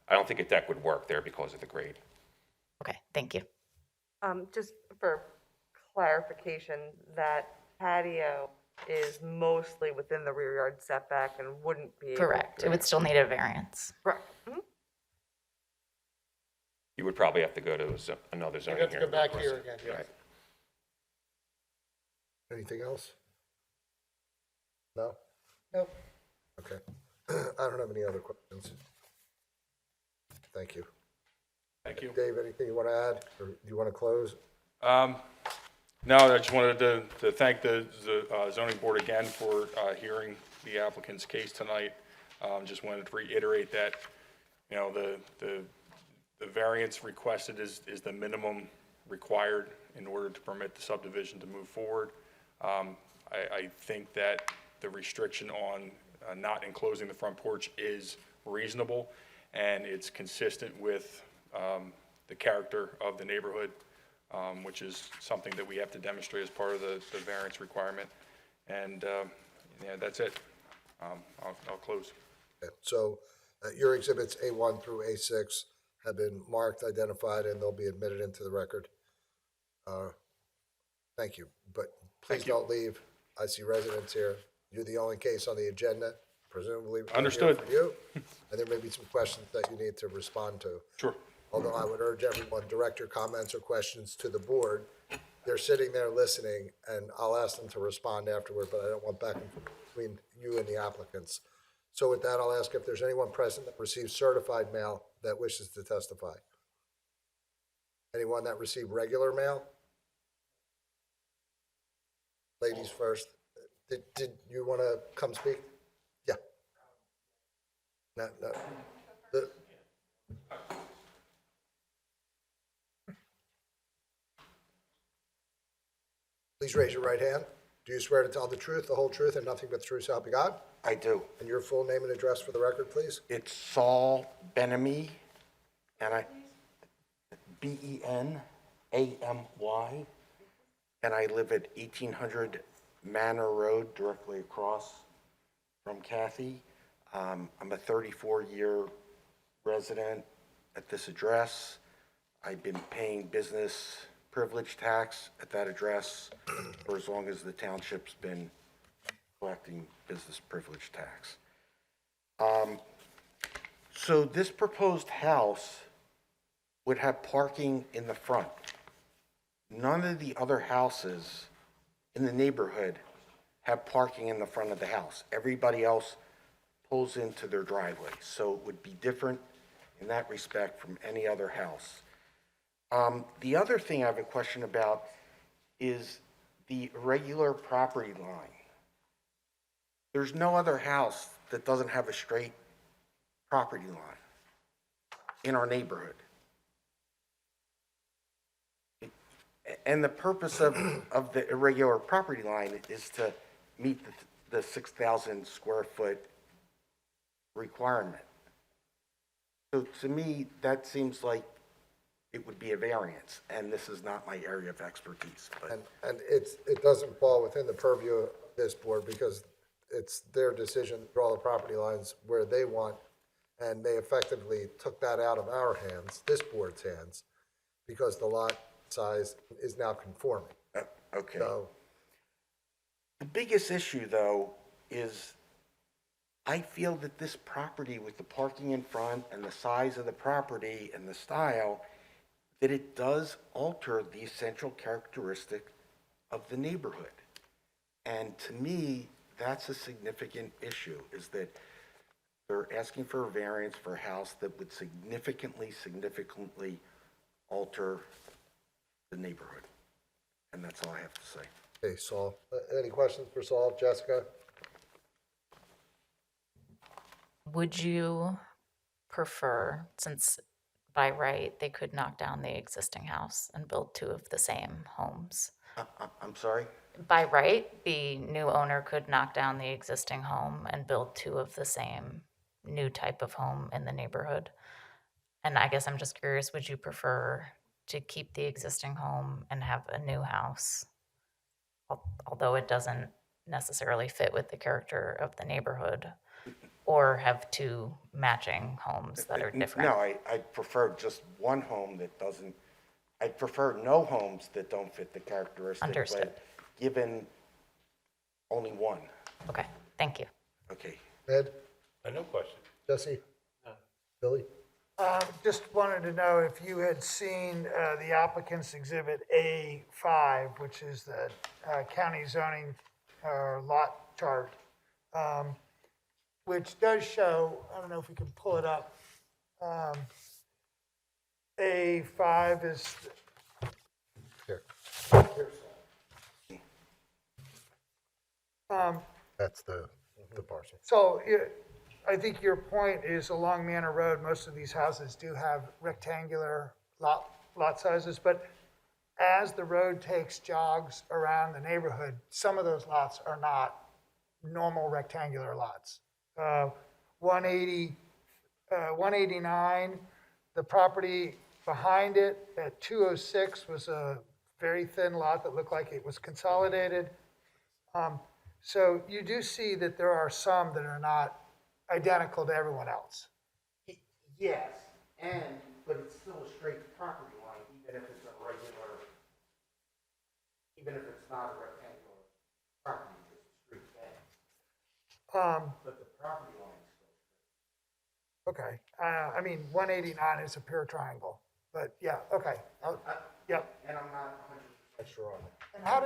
I don't think a deck would work there because of the grade. Okay, thank you. Just for clarification, that patio is mostly within the rear yard setback and wouldn't be. Correct. It would still need a variance. Correct. Mhm. You would probably have to go to another You zoning have to hearing. go back of course. here again, yes. Right. Anything else? No? Nope. Okay. I don't have any other questions. Thank you. Thank you. Dave, anything you want to add, or do you want to close? No, I just wanted to thank the zoning board again for hearing the applicant's case tonight. Just wanted to reiterate that, you know, the variance requested is the minimum required in order to permit the subdivision to move forward. I think that the restriction on not enclosing the front porch is reasonable, and it's consistent with the character of the neighborhood, which is something that we have to demonstrate as part of the variance requirement. And yeah, that's it. I'll close. Okay. So your exhibits A1 through A6 have been marked, identified, and they'll be admitted into the record. Thank you, but please don't leave. I see residents here. You're the only case on the agenda, presumably. we're here Understood. For you, and there may be some questions that you need to respond to. Sure. Although I would urge everyone, direct your comments or questions to the board. They're sitting there listening, and I'll ask them to respond afterward, but I don't want back and forth between you and the applicants. So with that, I'll ask if there's anyone present that received certified mail that wishes to testify. Anyone that received regular mail? Ladies first. Did you want to come speak? Yeah. No. Please raise your right hand. Do you swear to tell the truth, the whole truth, and nothing but the truth, so help you God? I do. And your full name and address for the record, please? It's Saul Benamy, and Benamy, and I live at 1800 Manor Road, directly across from Kathy. I'm a 34-year resident at this address. I've been paying business privilege tax at that address for as long as the township's been collecting business privilege tax. So this proposed house would have parking in the front. None of the other houses in the neighborhood have parking in the front of the house. Everybody else pulls into their driveway. So it would be different in that respect from any other house. The other thing I have a question about is the irregular property line. There's no other house that doesn't have a straight property line in our neighborhood. And the purpose of the irregular property line is to meet the 6,000 square foot requirement. So to me, that seems like it would be a variance, and this is not my area of expertise. But And it doesn't fall within the purview of this board because it's their decision to draw the property lines where they want, and they effectively took that out of our hands, this board's hands, because the lot size is now conforming. okay. So, The biggest issue, though, is I feel that this property with the parking in front and the size of the property and the style, that it does alter the essential characteristic of the neighborhood. And to me, that's a significant issue, is that they're asking for a variance for a house that would significantly alter the neighborhood. And that's all I have to say. okay, Saul, any questions for Saul, Jessica? Would you prefer, since by right, they could knock down the existing house and build two of the same homes? I'm sorry? By right, the new owner could knock down the existing home and build two of the same new type of home in the neighborhood. And I guess I'm just curious, would you prefer to keep the existing home and have a new house? Although it doesn't necessarily fit with the character of the neighborhood, or have two matching homes that are different? No, I prefer just one home that doesn't, I prefer no homes that don't fit the characteristic. Understood. But given only one. Okay, thank you. Okay. Ed, No question. Jesse? Billy? Just wanted to know if you had seen the applicant's exhibit A5, which is the county zoning lot chart, which does show, I don't know if we can pull it up. A5 is, Here. um, That's the parcel. so I think your point is along Manor Road, most of these houses do have rectangular lot sizes, but as the road takes jogs around the neighborhood, some of those lots are not normal rectangular lots. 189, the property behind it at 206 was a very thin lot that looked like it was consolidated. So you do see that there are some that are not identical to everyone else. Yes, but it's still a straight property line, even if it's a regular it's not a rectangular property, it's a straight thing. But the property line is still. Okay, I mean, 189 is a pure triangle, but yeah, okay. Yep. And I'm not 100% sure on that. And how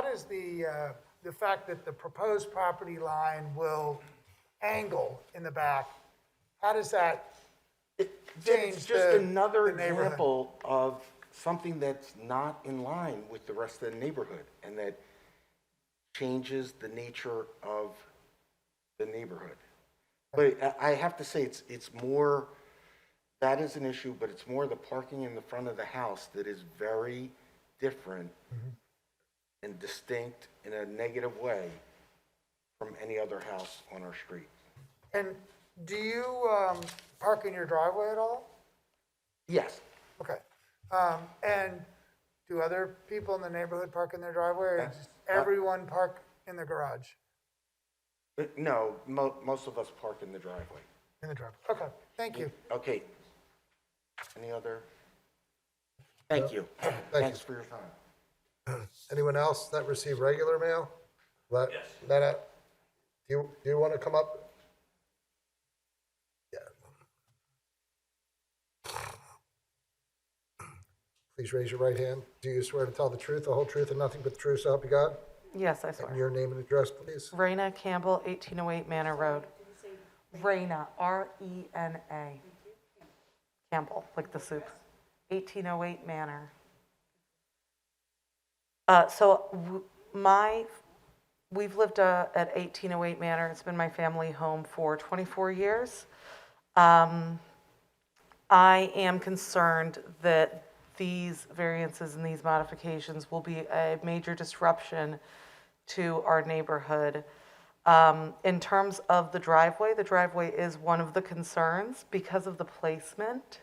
does the fact that the proposed property line will angle in the back, how does that change It's just another the neighborhood? example of something that's not in line with the rest of the neighborhood and that changes the nature of the neighborhood. But I have to say, it's more, that is an issue, but it's more the parking in the front of the house that is very different and distinct in a negative way from any other house on our street. And do you park in your driveway at all? Yes, Okay. And do other people in the neighborhood park in their driveway, or does everyone park in the garage? but no, most of us park in the driveway. In the driveway, okay, thank you. Okay. Any other? Thank you. Thanks for your time. Anyone else that received regular mail? Yes. Do you want to come up? Yeah. Please raise your right hand. Do you swear to tell the truth, the whole truth, and nothing but the truth, so help you God? Yes, I And swear. your name and address, please. Raina Campbell, 1808 Manor Road. Raina, R-E-N-A. Campbell, like the soup. 1808 Manor. We've lived at 1808 Manor. It's been my family home for 24 years. I am concerned that these variances and these modifications will be a major disruption to our neighborhood. In terms of the driveway is one of the concerns because of the placement,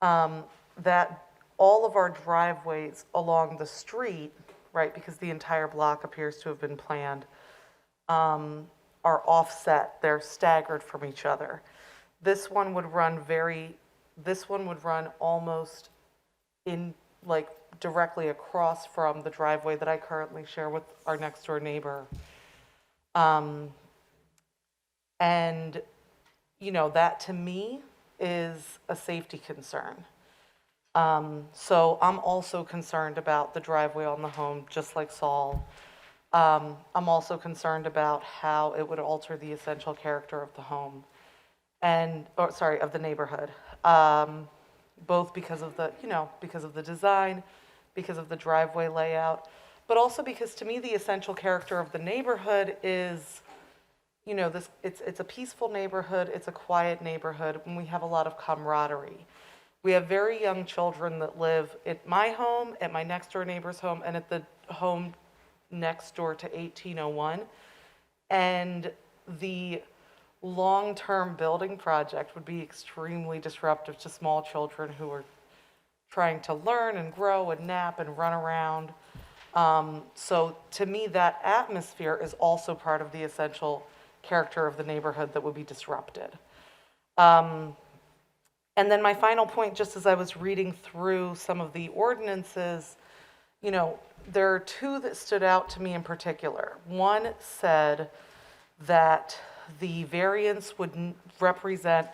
that all of our driveways along the street, right, because the entire block appears to have been planned, are offset, they're staggered from each other. This one would run almost in, like, directly across from the driveway that I currently share with our next door neighbor. And, you know, that to me is a safety concern. So I'm also concerned about the driveway on the home, just like Saul. I'm also concerned about how it would alter the essential character of the home of the neighborhood. Both because of the design, because of the driveway layout, but also because to me the essential character of the neighborhood is, you know, it's a peaceful neighborhood, it's a quiet neighborhood, and we have a lot of camaraderie. We have very young children that live at my home, at my next door neighbor's home, and at the home next door to 1801. And the long-term building project would be extremely disruptive to small children who are trying to learn and grow and nap and run around. So to me, that atmosphere is also part of the essential character of the neighborhood that would be disrupted. And then my final point, just as I was reading through some of the ordinances, you know, there are two that stood out to me in particular. One said that the variance would represent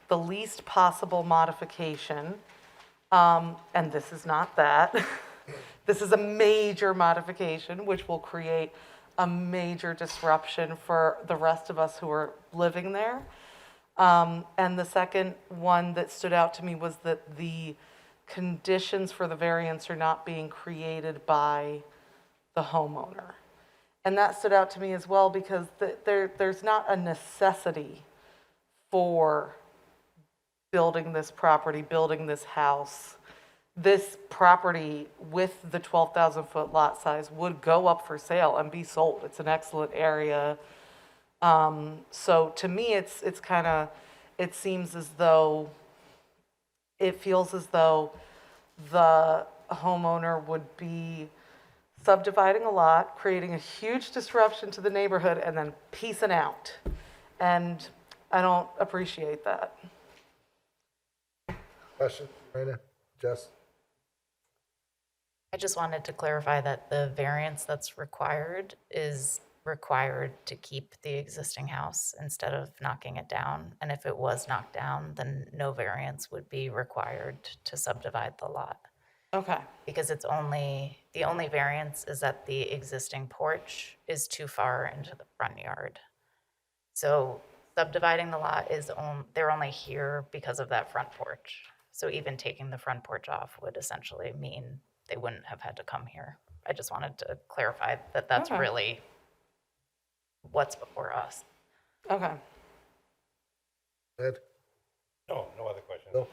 the least possible modification, and this is not that. This is a major modification, which will create a major disruption for the rest of us who are living there. And the second one that stood out to me was that the conditions for the variance are not being created by the homeowner. And that stood out to me as well because there's not a necessity for building this property, building this house. This property with the 12,000-foot lot size would go up for sale and be sold. It's an excellent area. So to me, it seems as though, it feels as though the homeowner would be subdividing a lot, creating a huge disruption to the neighborhood, and then peacing out. And I don't appreciate that. Question, Raina? Jess? I just wanted to clarify that the variance that's required is required to keep the existing house instead of knocking it down. And if it was knocked down, then no variance would be required to subdivide the lot. Okay, Because it's only, the only variance is that the existing porch is too far into the front yard. So subdividing the lot is they're only here because of that front porch. So even taking the front porch off would essentially mean they wouldn't have had to come here. I just wanted to clarify that that's Okay. really what's before us. okay. Ed? No, no other questions. Bill?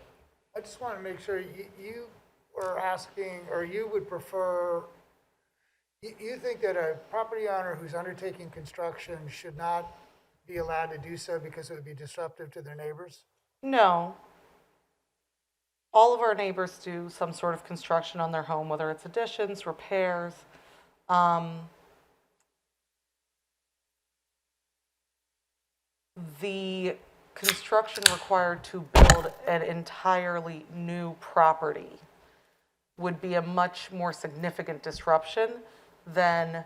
I just want to make sure you were asking, or you would prefer, you think that a property owner who's undertaking construction should not be allowed to do so because it would be disruptive to their neighbors? No. All of our neighbors do some sort of construction on their home, whether it's additions, repairs. The construction required to build an entirely new property would be a much more significant disruption than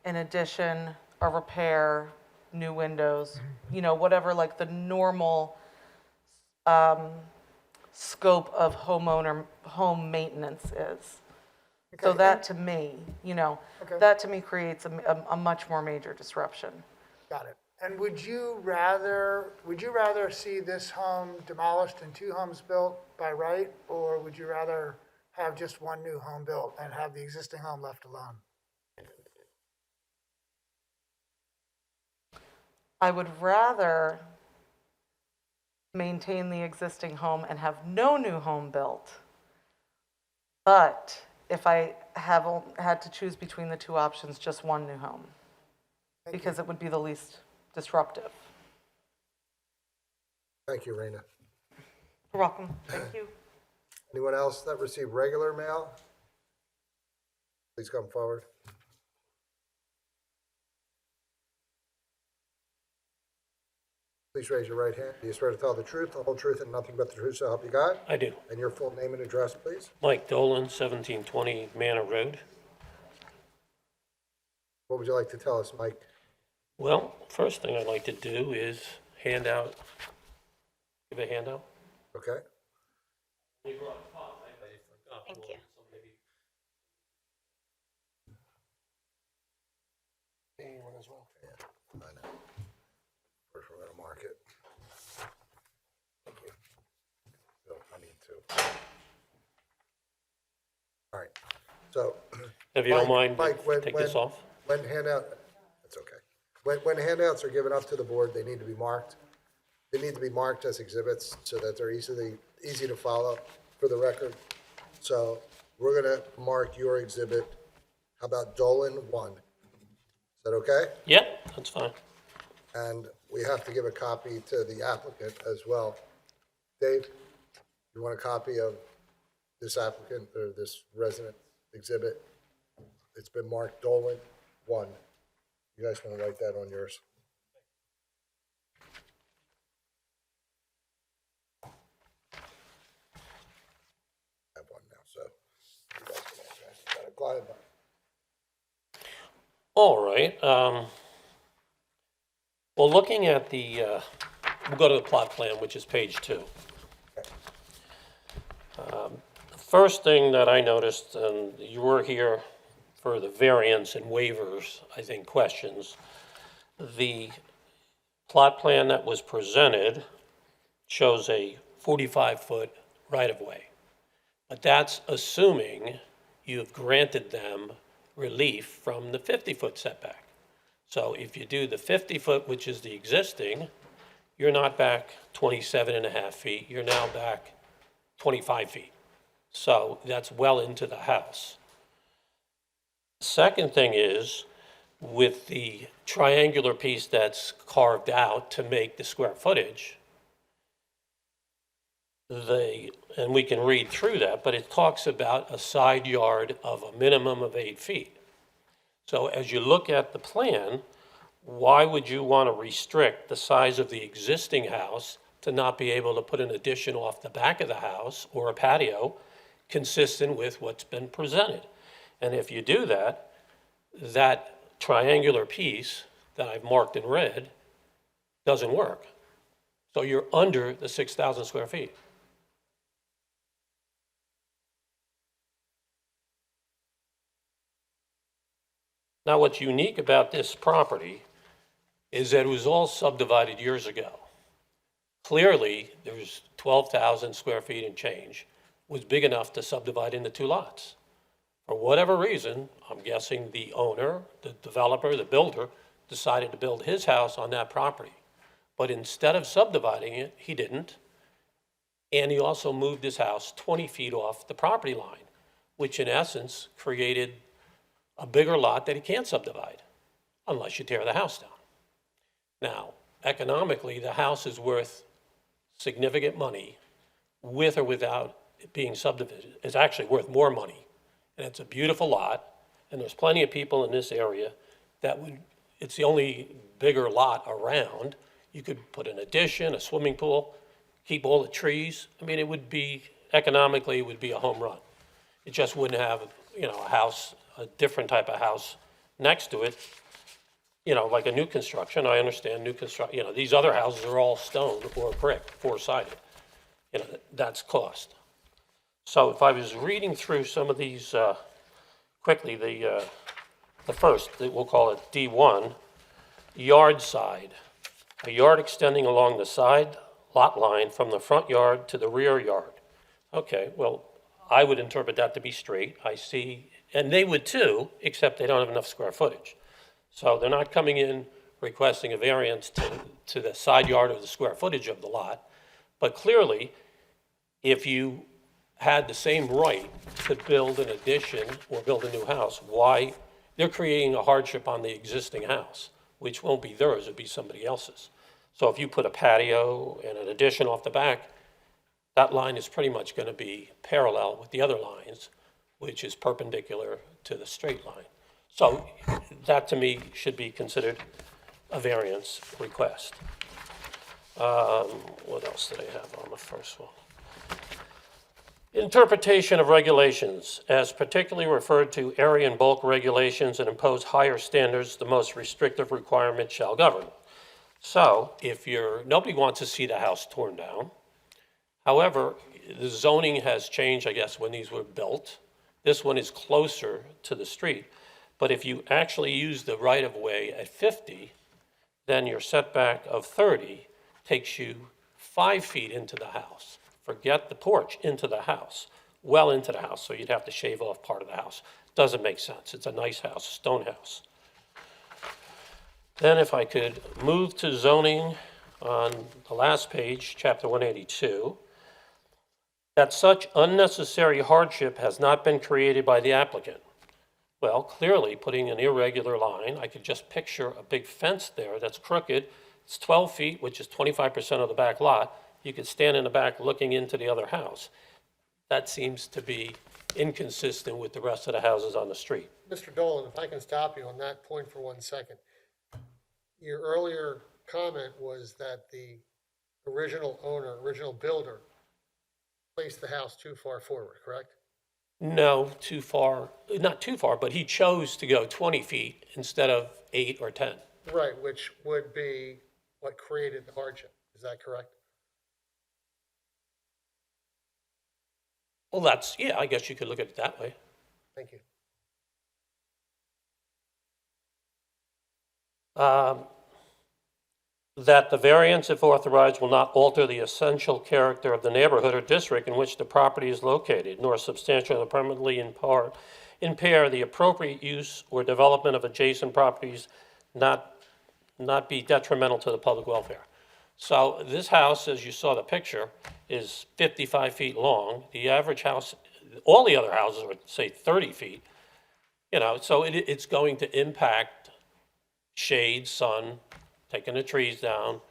an addition, a repair, new windows, you know, whatever like the normal scope of home maintenance is. So Okay, that to me, you know, Okay. that to me creates a much more major disruption. Got it. And would you rather see this home demolished and two homes built by right? Or would you rather have just one new home built and have the existing home left alone? I would rather maintain the existing home and have no new home built. But if I had to choose between the two options, just one new home. Because it would be the least disruptive. Thank you, Raina. You're welcome. Thank you. Anyone else that received regular mail? Please come forward. Please raise your right hand. Do you swear to tell the truth, the whole truth, and nothing but the truth, so help you God? I do. And your full name and address, please? Mike Dolan, 1720 Manor Road. What would you like to tell us, Mike? Well, first thing I'd like to do is give a handout. Okay? Thank you. Anyone as well? Yeah, I know. First, we're gonna mark it. Thank you. So, I need to. All right, so. If you don't mind, Mike, when- take this off. When that's okay. When handouts are given up to the board, they need to be marked. They need to be marked as exhibits so that they're easy to follow for the record. So we're gonna mark your exhibit. How about Dolan 1? Is that okay? Yeah, that's fine. And we have to give a copy to the applicant as well. Dave, you want a copy of this applicant or this resident exhibit? It's been marked Dolan 1. You guys want to write that on yours? I have one now, so you guys can answer. Got it. Go ahead, Mike. All right. Well, looking at we'll go to the plot plan, which is page 2. The first thing that I noticed, and you were here for the variance and waivers, I think, questions. The plot plan that was presented shows a 45-foot right-of-way. But that's assuming you've granted them relief from the 50-foot setback. So if you do the 50-foot, which is the existing, you're not back 27 and a half feet, you're now back 25 feet. So that's well into the house. Second thing is, with the triangular piece that's carved out to make the square footage, and we can read through that, but it talks about a side yard of a minimum of 8 feet. So as you look at the plan, why would you want to restrict the size of the existing house to not be able to put an addition off the back of the house or a patio consistent with what's been presented? And if you do that, that triangular piece that I've marked in red doesn't work. So you're under the 6,000 square feet. Now, what's unique about this property is that it was all subdivided years ago. Clearly, there's 12,000 square feet and change, was big enough to subdivide into 2 lots. For whatever reason, I'm guessing the owner, the developer, the builder, decided to build his house on that property. But instead of subdividing it, he didn't. And he also moved his house 20 feet off the property line, which in essence created a bigger lot that he can't subdivide unless you tear the house down. Now, economically, the house is worth significant money with or without it being subdivided. It's actually worth more money. And it's a beautiful lot, and there's plenty of people in this area that would, it's the only bigger lot around. You could put an addition, a swimming pool, keep all the trees. I mean, it would be, economically, it would be a home run. It just wouldn't have, a house, a different type of house next to it, like a new construction. I understand new construction, these other houses are all stone or brick, 4-sided. That's cost. So if I was reading through some of these quickly, the first, we'll call it D1, yard side, a yard extending along the side lot line from the front yard to the rear yard. Okay, well, I would interpret that to be straight. I see, and they would too, except they don't have enough square footage. So they're not coming in requesting a variance to the side yard or the square footage of the lot. But clearly, if you had the same right to build an addition or build a new house, why? They're creating a hardship on the existing house, which won't be theirs, it'll be somebody else's. So if you put a patio and an addition off the back, that line is pretty much going to be parallel with the other lines, which is perpendicular to the straight line. So that to me should be considered a variance request. What else did I have on the first one? Interpretation of regulations, as particularly referred to area and bulk regulations and impose higher standards, the most restrictive requirement shall govern. So if nobody wants to see the house torn down. However, the zoning has changed, I guess, when these were built. This one is closer to the street. But if you actually use the right-of-way at 50, then your setback of 30 takes you 5 feet into the house. Forget the porch, into the house, well into the house, so you'd have to shave off part of the house. Doesn't make sense. It's a nice house, a stone house. Then if I could move to zoning on the last page, chapter 182, that such unnecessary hardship has not been created by the applicant. Well, clearly, putting an irregular line, I could just picture a big fence there that's crooked. It's 12 feet, which is 25% of the back lot. You could stand in the back looking into the other house. That seems to be inconsistent with the rest of the houses on the street. Mr. Dolan, if I can stop you on that point for 1 second. Your earlier comment was that the original owner, original builder, placed the house too far forward, correct? No, too far, not too far, but he chose to go 20 feet instead of 8 or 10. Right, which would be what created the hardship. Is that correct? Well, yeah, I guess you could look at it that way. Thank you. That the variance, if authorized, will not alter the essential character of the neighborhood or district in which the property is located, nor substantially or permanently impair the appropriate use or development of adjacent properties, not be detrimental to the public welfare. So this house, as you saw the picture, is 55 feet long. The average house, all the other houses are, say, 30 feet. So it's going to impact shade, sun, taking the trees down.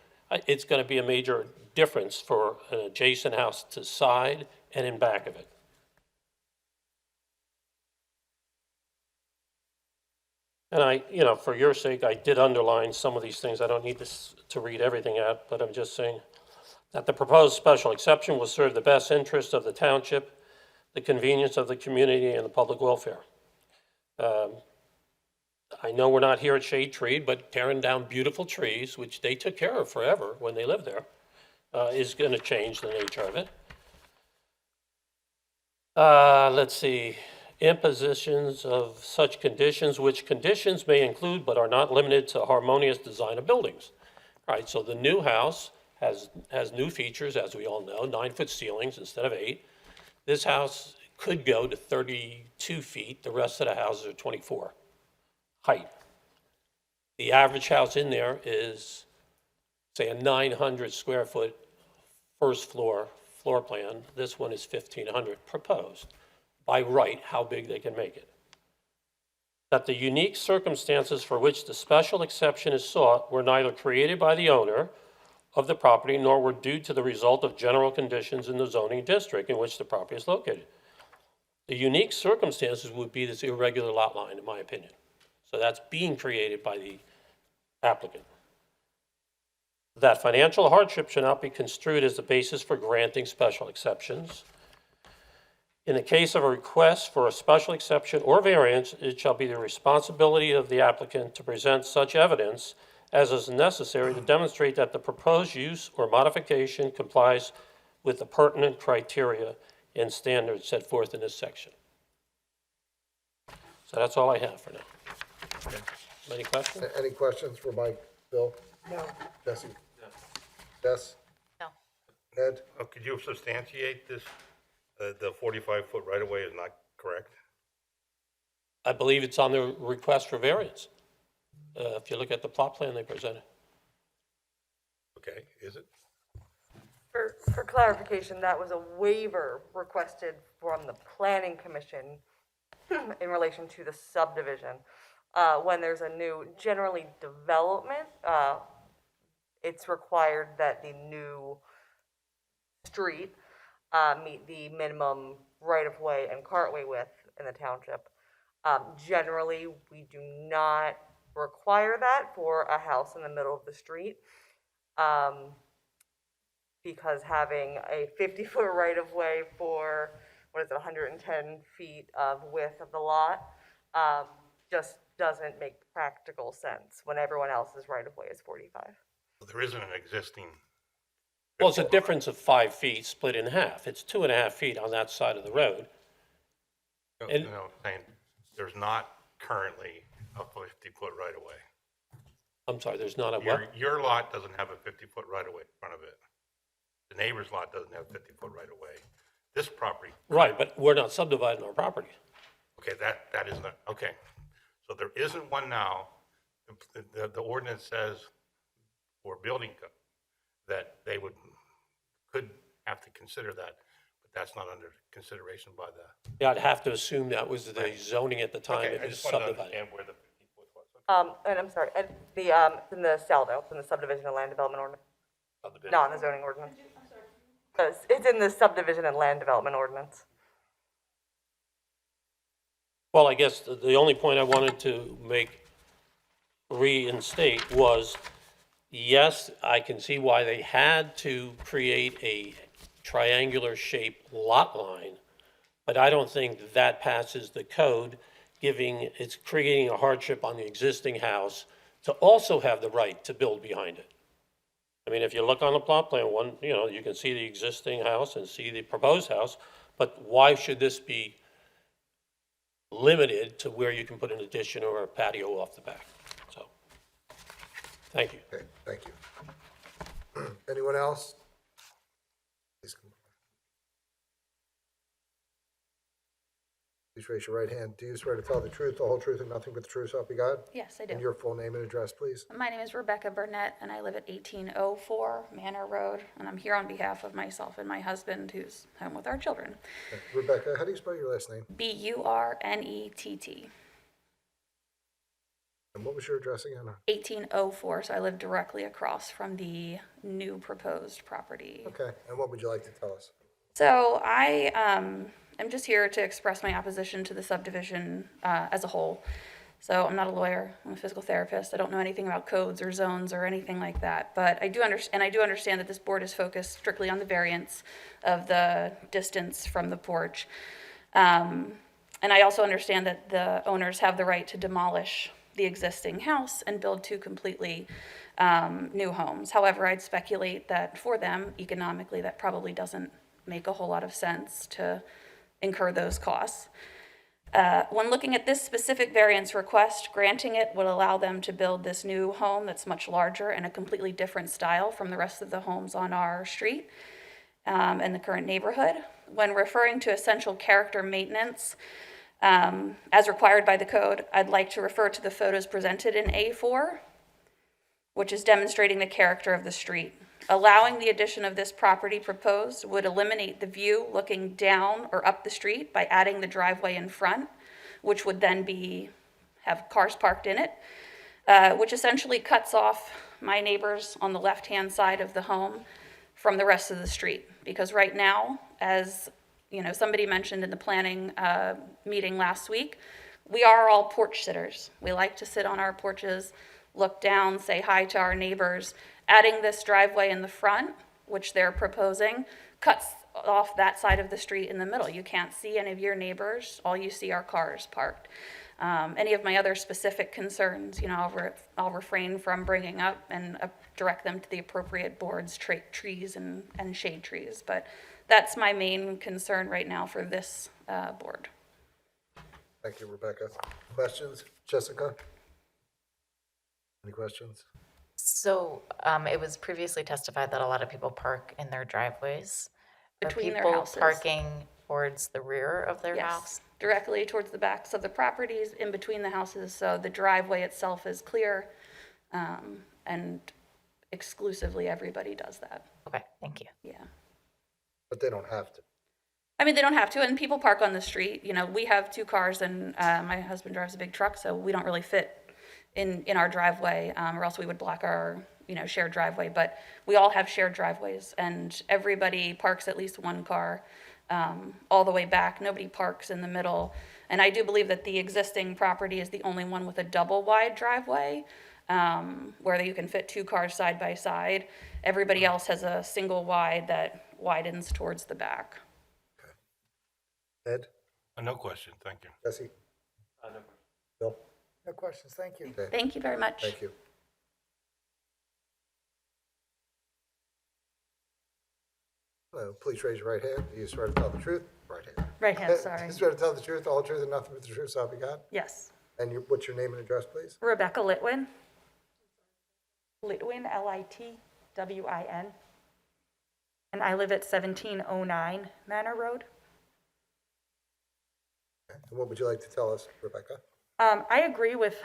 It's going to be a major difference for an adjacent house to side and in back of it. And for your sake, I did underline some of these things. I don't need to read everything out, but I'm just saying that the proposed special exception will serve the best interest of the township, the convenience of the community, and the public welfare. I know we're not here at Shade Tree, but tearing down beautiful trees, which they took care of forever when they lived there, is going to change the nature of it. Let's see, impositions of such conditions, which conditions may include but are not limited to harmonious design of buildings. All right, so the new house has new features, as we all know, 9-foot ceilings instead of 8. This house could go to 32 feet. The rest of the houses are 24 height. The average house in there is, say, a 900 square foot first floor plan. This one is 1,500 proposed. By right, how big they can make it. That the unique circumstances for which the special exception is sought were neither created by the owner of the property nor were due to the result of general conditions in the zoning district in which the property is located. The unique circumstances would be this irregular lot line, in my opinion. So that's being created by the applicant. That financial hardship should not be construed as the basis for granting special exceptions. In the case of a request for a special exception or variance, it shall be the responsibility of the applicant to present such evidence as is necessary to demonstrate that the proposed use or modification complies with the pertinent criteria and standards set forth in this section. So that's all I have for now. Any questions? Any questions for Mike, Bill? No. Jesse? No. Jess? No. Ed? Could you substantiate this, the 45-foot right-of-way is not correct? I believe it's on the request for variance. If you look at the plot plan they presented. Okay, is it? For clarification, that was a waiver requested from the planning commission in relation to the subdivision. When there's a new, generally development, it's required that the new street meet the minimum right-of-way and cartway width in the township. Generally, we do not require that for a house in the middle of the street, because having a 50-foot right-of-way for, 110 feet of width of the lot, just doesn't make practical sense when everyone else's right-of-way is 45. Well, there isn't an existing. Well, it's a difference of 5 feet split in half. It's 2.5 feet on that side of the road. And- Saying there's not currently a 50-foot right-of-way. I'm sorry, there's not a what? Your lot doesn't have a 50-foot right-of-way in front of it. The neighbor's lot doesn't have 50-foot right-of-way. This property. Right, but we're not subdividing our property. Okay, that is not, okay. So there isn't one now. The ordinance says for building code that they could have to consider that, but that's not under consideration by the. Yeah, I'd have to assume that was the zoning at the time Okay, it I was just wanted to subdivided. understand where the 50-foot was. And I'm sorry, and it's in the SALDO, it's in the Subdivision and Land Development Ordinance. Not in the zoning ordinance. It's in the Subdivision and Land Development Ordinance. Well, I guess the only point I wanted to reinstate was, yes, I can see why they had to create a triangular shaped lot line, but I don't think that passes the code, it's creating a hardship on the existing house to also have the right to build behind it. I mean, if you look on the plot plan, you can see the existing house and see the proposed house, but why should this be limited to where you can put an addition or a patio off the back? So, thank you. Okay, thank you. Anyone else? Please come forward. Please raise your right hand. Do you swear to tell the truth, the whole truth, and nothing but the truth, so help you God? Yes, I And do. your full name and address, please? My name is Rebecca Burnett, and I live at 1804 Manor Road, and I'm here on behalf of myself and my husband, who's home with our children. Okay. Rebecca, how do you spell your last name? Burnett. And what was your address again? 1804, so I live directly across from the new proposed property. Okay, and what would you like to tell us? So I am just here to express my opposition to the subdivision as a whole. So I'm not a lawyer, I'm a physical therapist. I don't know anything about codes or zones or anything like that. But I do understand that this board is focused strictly on the variance of the distance from the porch. And And I also understand that the owners have the right to demolish the existing house and build two completely new homes. However, I'd speculate that for them, economically, that probably doesn't make a whole lot of sense to incur those costs. When looking at this specific variance request, granting it would allow them to build this new home that's much larger and a completely different style from the rest of the homes on our street and the current neighborhood. When referring to essential character maintenance, as required by the code, I'd like to refer to the photos presented in A4, which is demonstrating the character of the street. Allowing the addition of this property proposed would eliminate the view looking down or up the street by adding the driveway in front, which would then have cars parked in it, which essentially cuts off my neighbors on the left-hand side of the home from the rest of the street. Because right now, as you know, somebody mentioned in the planning meeting last week, we are all porch sitters. We like to sit on our porches, look down, say hi to our neighbors. Adding this driveway in the front, which they're proposing, cuts off that side of the street in the middle. You can't see any of your neighbors. All you see are cars parked. Any of my other specific concerns, you know, I'll refrain from bringing up and direct them to the appropriate boards, trees and shade trees. But that's my main concern right now for this board. Thank you, Rebecca. Questions? Jessica? Any questions? So it was previously testified that a lot of people park in their driveways. Between their Are people houses. parking towards the rear of their Yes, house? directly towards the backs of the properties in between the houses, so the driveway itself is clear, and exclusively everybody does that. Okay, thank you. Yeah. But they don't have to. I mean, they don't have to, and people park on the street. You know, we have two cars, and my husband drives a big truck, so we don't really fit in our driveway, or else we would block our, you know, shared driveway. But we all have shared driveways, and everybody parks at least one car all the way back. Nobody parks in the middle. And I do believe that the existing property is the only one with a double wide driveway, where you can fit two cars side by side. Everybody else has a single wide that widens towards the back. Ed? No question, thank you. Jesse? Bill? No questions, thank you. Okay. Thank you very much. Thank you. Hello, please raise your right hand. Do you swear to tell the truth? Right hand. Right hand, sorry. You swear to tell the truth, all truth, and nothing but the truth, so help you God? Yes. And what's your name and address, please? Rebecca Litwin. Litwin, Litwin. And I live at 1709 Manor Road. Okay. And what would you like to tell us, Rebecca? I agree with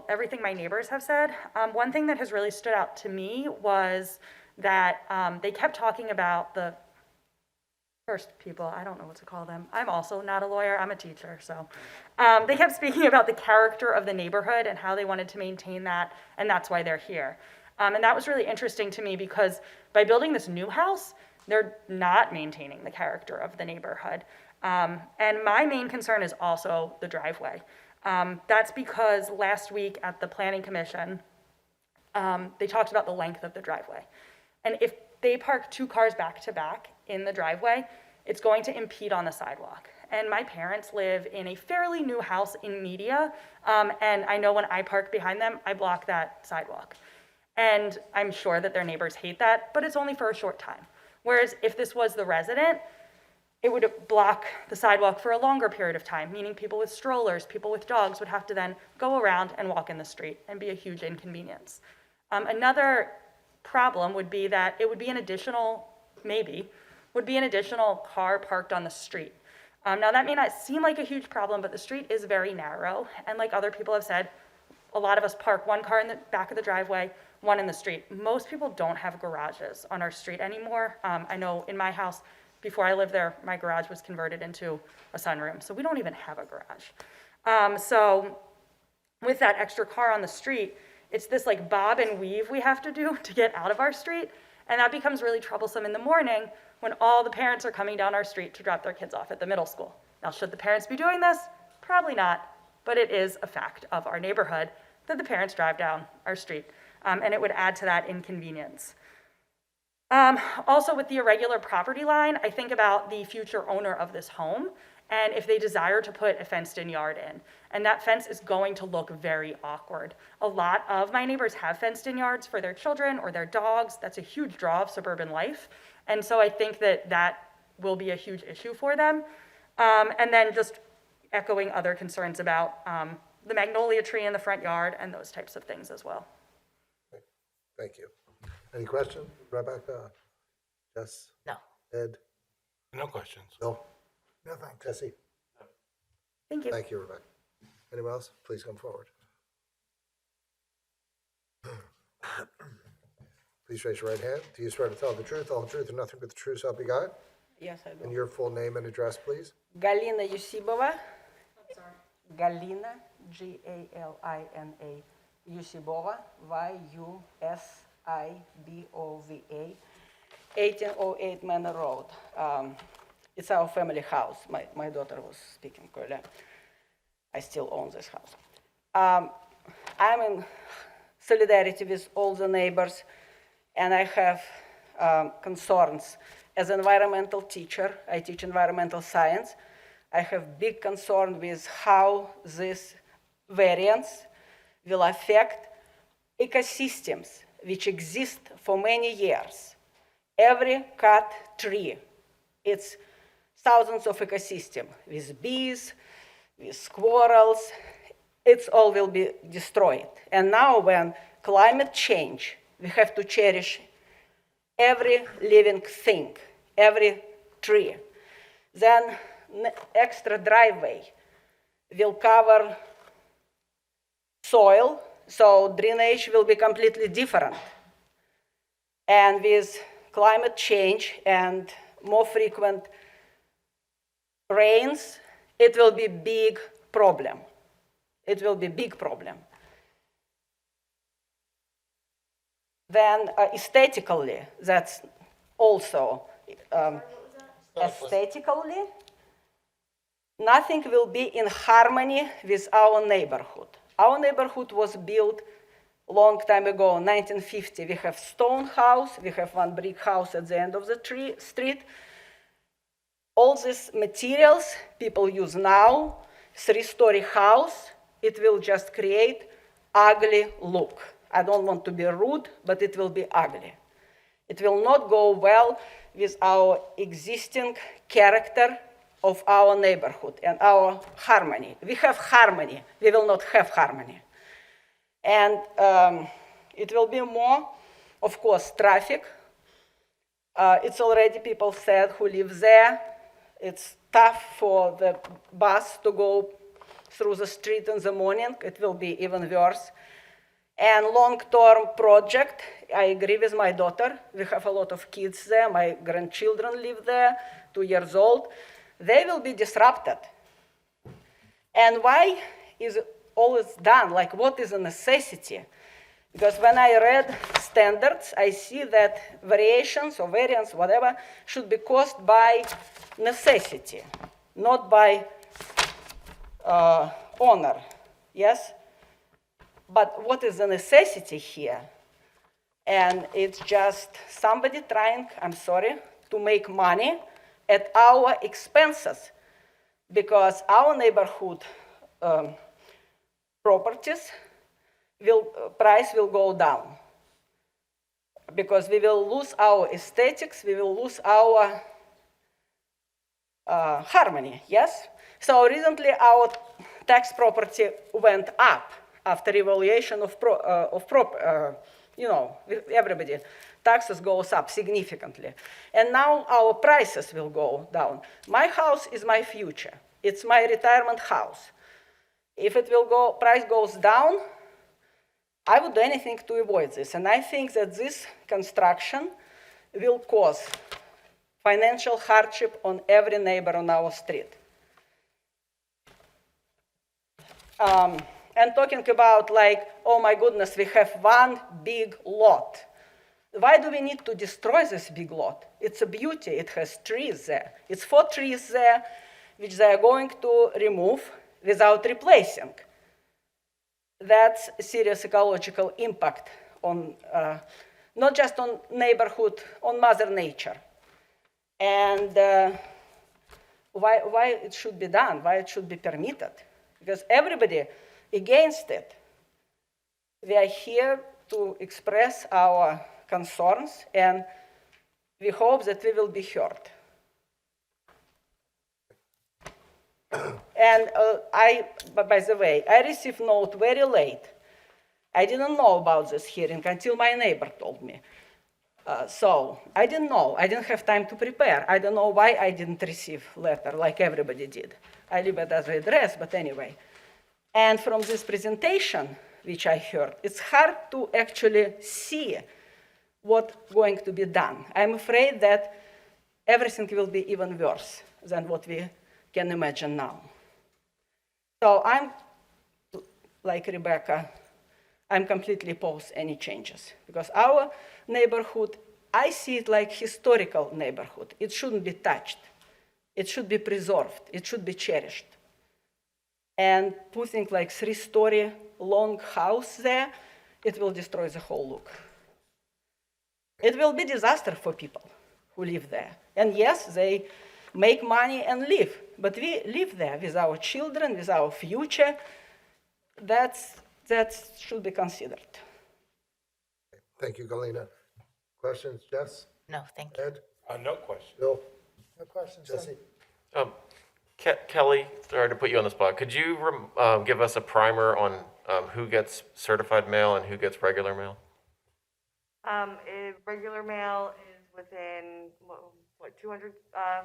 everything my neighbors have said. One thing that has really stood out to me was that they kept talking about the first people, I don't know what to call them. I'm also not a lawyer, I'm a teacher, so. They kept speaking about the character of the neighborhood and how they wanted to maintain that, and that's why they're here. And that was really interesting to me because by building this new house, they're not maintaining the character of the neighborhood. And my main concern is also the driveway. That's because last week at the Planning Commission, they talked about the length of the driveway. And if they park two cars back to back in the driveway, it's going to impede on the sidewalk. And my parents live in a fairly new house in Media, and I know when I park behind them, I block that sidewalk. And I'm sure that their neighbors hate that, but it's only for a short time. Whereas if this was the resident, it would block the sidewalk for a longer period of time, meaning people with strollers, people with dogs would have to then go around and walk in the street and be a huge inconvenience. Another problem would be that it would be an additional, car parked on the street. Now that may not seem like a huge problem, but the street is very narrow. And like other people have said, a lot of us park one car in the back of the driveway, one in the street. Most people don't have garages on our street anymore. I know in my house, before I lived there, my garage was converted into a sunroom, so we don't even have a garage. So with that extra car on the street, it's this like bob and weave we have to do to get out of our street, and that becomes really troublesome in the morning when all the parents are coming down our street to drop their kids off at the middle school. Now, should the parents be doing this? Probably not, but it is a fact of our neighborhood that the parents drive down our street, and it would add to that inconvenience. Also with the irregular property line, I think about the future owner of this home and if they desire to put a fenced-in yard in. And that fence is going to look very awkward. A lot of my neighbors have fenced-in yards for their children or their dogs. That's a huge draw of suburban life. And so I think that that will be a huge issue for them. And then just echoing other concerns about the magnolia tree in the front yard and those types of things as well. Thank you. Any questions? Rebecca? Jess? No. Ed? No questions. Bill? No, thanks. Jesse? Thank you. Thank you, Rebecca. Anyone else? Please come forward. Please raise your right hand. Do you swear to tell the truth, all the truth, and nothing but the truth, so help you God? Yes, I do. And your full name and address, please? Galina Yusibova. Galina, Galina, Yusibova, Yusibova, 1808 Manor Road. It's our family house. My daughter was speaking earlier. I still own this house. I'm in solidarity with all the neighbors, and I have concerns. As an environmental teacher, I teach environmental science. I have big concern with how this variance will affect ecosystems which exist for many years. Every cut tree, it's thousands of ecosystems with bees, with squirrels, it's all will be destroyed. And now when climate change, we have to cherish every living thing, every tree. Then extra driveway will cover soil, so drainage will be completely different. And with climate change and more frequent rains, it will be big problem. It will be big problem. Then aesthetically, that's also aesthetically, nothing will be in harmony with our neighborhood. Our neighborhood was built long time ago, 1950. We have stone house, we have one brick house at the end of the street. All these materials people use now, 3-story house, it will just create ugly look. I don't want to be rude, but it will be ugly. It will not go well with our existing character of our neighborhood and our harmony. We have harmony, we will not have harmony. And it will be more, of course, traffic. It's already people said who live there. It's tough for the bus to go through the street in the morning. It will be even worse. And long-term project, I agree with my daughter. We have a lot of kids there. My grandchildren live there, 2 years old. They will be disrupted. And why is it always done? Like, what is a necessity? Because when I read standards, I see that variations or variance, whatever, should be caused by necessity, not by honor, yes? But what is the necessity here? And it's just somebody trying, I'm sorry, to make money at our expenses, because our neighborhood properties price will go down, because we will lose our aesthetics, we will lose our harmony, yes? So recently our tax property went up after evaluation of everybody. Taxes goes up significantly. And now our prices will go down. My house is my future. It's my retirement house. If it will go, price goes down, I would do anything to avoid this. And I think that this construction will cause financial hardship on every neighbor on our street. And talking about like, oh my goodness, we have one big lot. Why do we need to destroy this big lot? It's a beauty, it has trees there. It's 4 trees there, which they are going to remove without replacing. That's a serious ecological impact on, not just on neighborhood, on Mother Nature. And why it should be done, why it should be permitted. Because everybody against it. We are here to express our concerns, and we hope that we will be heard. And by the way, I received note very late. I didn't know about this hearing until my neighbor told me. So I didn't know. I didn't have time to prepare. I don't know why I didn't receive letter like everybody did. I leave it as address, but anyway. And from this presentation, which I heard, it's hard to actually see what's going to be done. I'm afraid that everything will be even worse than what we can imagine now. So I'm, like Rebecca, I'm completely opposed any changes because our neighborhood, I see it like historical neighborhood. It shouldn't be touched. It should be preserved. It should be cherished. And putting like 3-story long house there, it will destroy the whole look. It will be disaster for people who live there. And yes, they make money and live, but we live there with our children, with our future. That should be considered. Thank you, Galina. Questions, Jess? No, thank you. Ed? No question. Bill? No questions. Jesse? Kelly, sorry to put you on the spot. Could you give us a primer on who gets certified mail and who gets regular mail? Regular mail is within, 200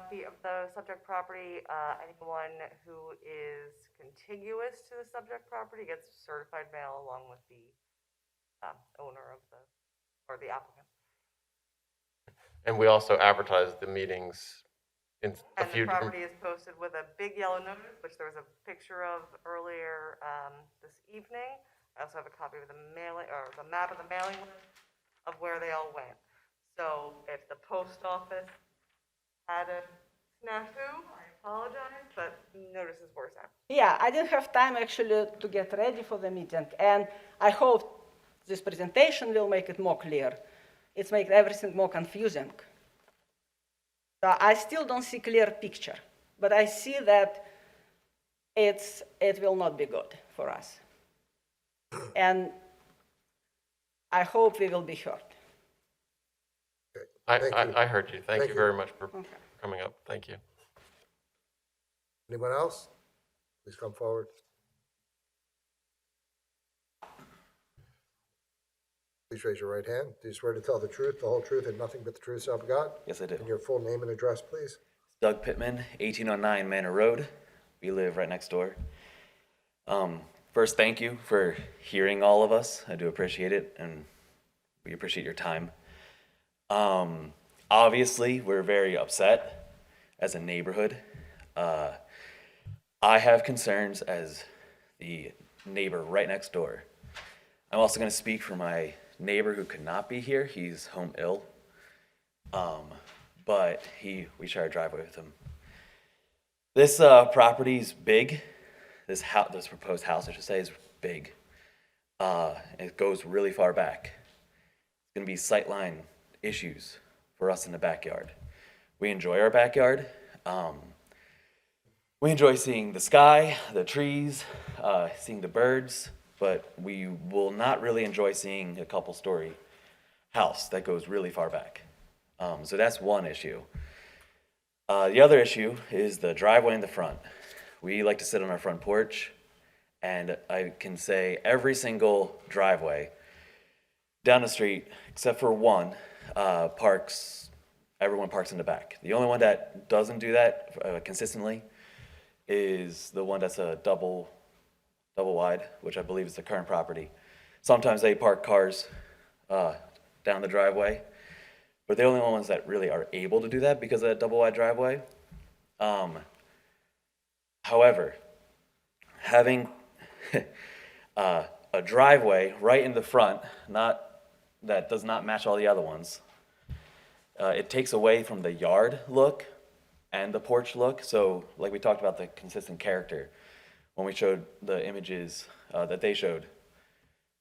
feet of the subject property. Anyone who is contiguous to the subject property gets certified mail along with the owner of or the applicant. And we also advertise the meetings in a And few the different. property is posted with a big yellow notice, which there was a picture of earlier this evening. I also have a copy of the mailing, or the map of the mailing list of where they all went. So if the post office had a snafu, I apologize, but notices were sent. Yeah, I didn't have time actually to get ready for the meeting, and I hope this presentation will make it more clear. It's make everything more confusing. So I still don't see clear picture, but I see that it will not be good for us. And I hope we will be heard. I heard you. Thank you you. very much for coming up. Thank you. Anyone else? Please come forward. Please raise your right hand. Do you swear to tell the truth, the whole truth, and nothing but the truth, so help you God? Yes, I do. And your full name and address, please. Doug Pittman, 1809 Manor Road. We live right next door. First, thank you for hearing all of us. I do appreciate it, and we appreciate your time. Obviously, we're very upset as a neighborhood. I have concerns as the neighbor right next door. I'm also going to speak for my neighbor who could not be here. He's home ill, but we share a driveway with him. This property is big. This proposed house, I should say, is big. It goes really far back. It's going to be sightline issues for us in the backyard. We enjoy our backyard. We enjoy seeing the sky, the trees, seeing the birds, but we will not really enjoy seeing a couple-story house that goes really far back. So that's one issue. The other issue is the driveway in the front. We like to sit on our front porch, and I can say every single driveway down the street, except for one, everyone parks in the back. The only one that doesn't do that consistently is the one that's a double wide, which I believe is the current property. Sometimes they park cars down the driveway, but they're the only ones that really are able to do that because of that double wide driveway. However, having a driveway right in the front, that does not match all the other ones, it takes away from the yard look and the porch look. So like we talked about the consistent character when we showed the images that they showed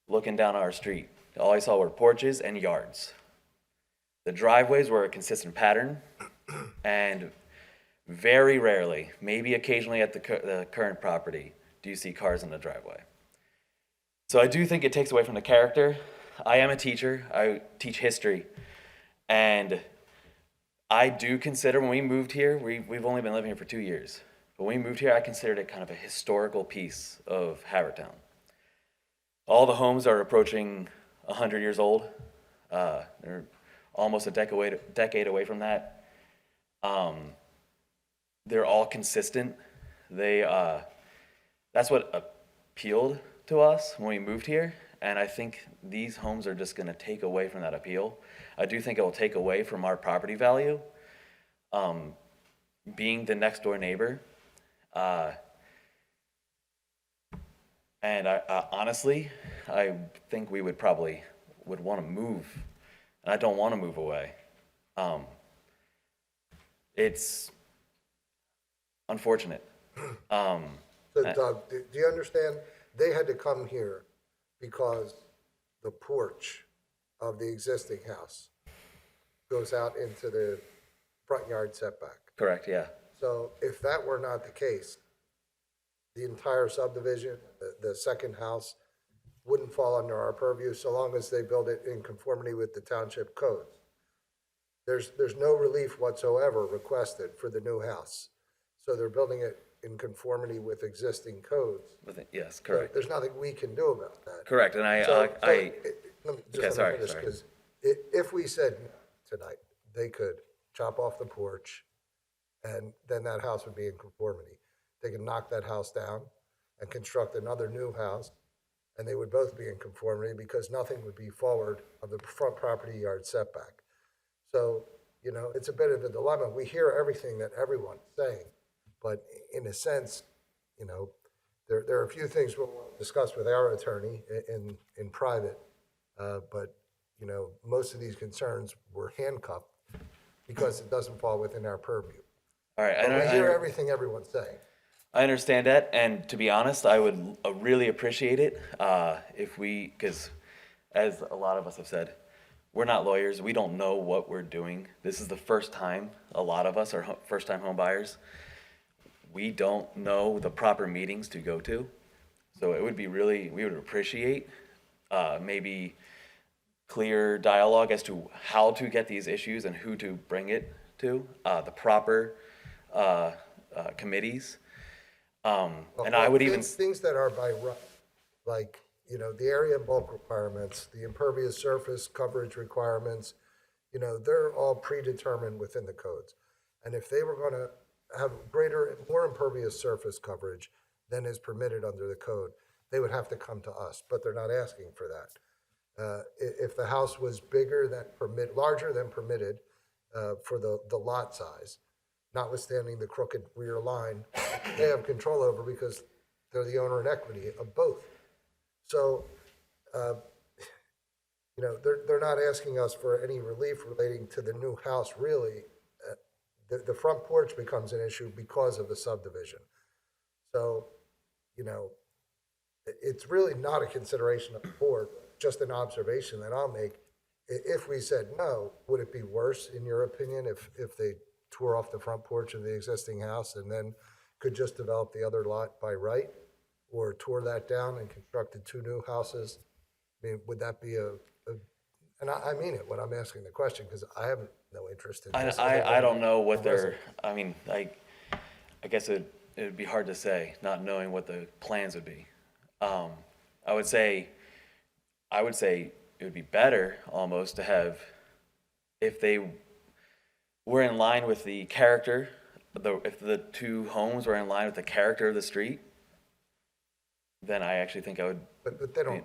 looking down our street. All I saw were porches and yards. The driveways were a consistent pattern, and very rarely, maybe occasionally at the current property, do you see cars in the driveway. So I do think it takes away from the character. I am a teacher, I teach history, and I do consider when we moved here, we've only been living here for 2 years, but when we moved here, I considered it kind of a historical piece of Haverford Town. All the homes are approaching 100 years old. They're almost a decade away from that. They're all consistent. That's what appealed to us when we moved here, and I think these homes are just gonna take away from that appeal. I do think it will take away from our property value. Being the next door neighbor, and I honestly, I think we would probably want to move, and I don't want to move away. It's unfortunate. So Doug, do you understand? They had to come here because the porch of the existing house goes out into the front yard setback. Correct, yeah. So if that were not the case, the entire subdivision, the second house, wouldn't fall under our purview so long as they build it in conformity with the township codes. There's no relief whatsoever requested for the new house. So they're building it in conformity with existing codes. Yes, correct. There's nothing we can do about that. Correct, and Because if we said no tonight, they could chop off the porch, and then that house would be in conformity. They could knock that house down and construct another new house, and they would both be in conformity because nothing would be forward of the front property yard setback. So, it's a bit of a dilemma. We hear everything that everyone's saying, but in a sense, there are a few things we'll discuss with our attorney in private, but, most of these concerns were handcuffed because it doesn't fall within our purview. All right, But we hear everything everyone's saying. I understand that, and to be honest, I would really appreciate it if because as a lot of us have said, we're not lawyers. We don't know what we're doing. This is the first time a lot of us are first-time home buyers. We don't know the proper meetings to go to, so it would be we would appreciate maybe clear dialogue as to how to get these issues and who to bring it to, the proper committees. And I would even things that are by right, like, the area and bulk requirements, the impervious surface coverage requirements, they're all predetermined within the codes. And if they were going to have more impervious surface coverage than is permitted under the code, they would have to come to us, but they're not asking for that. If the house was larger than permitted for the lot size, notwithstanding the crooked rear line, they have control over because they're the owner in equity of both. So, they're not asking us for any relief relating to the new house, really. The front porch becomes an issue because of the subdivision. So, it's really not a consideration of the board, just an observation that I'll make. If we said no, would it be worse, in your opinion, if they tore off the front porch of the existing house and then could just develop the other lot by right, or tore that down and constructed two new houses? I mean, would that be and I mean it when I'm asking the question, because I have no interest in this. I don't know what I guess it would be hard to say, not knowing what the plans would be. I would say it would be better almost to have, if they were in line with the character, if the two homes were in line with the character of the street, then I actually think I would. But they don't.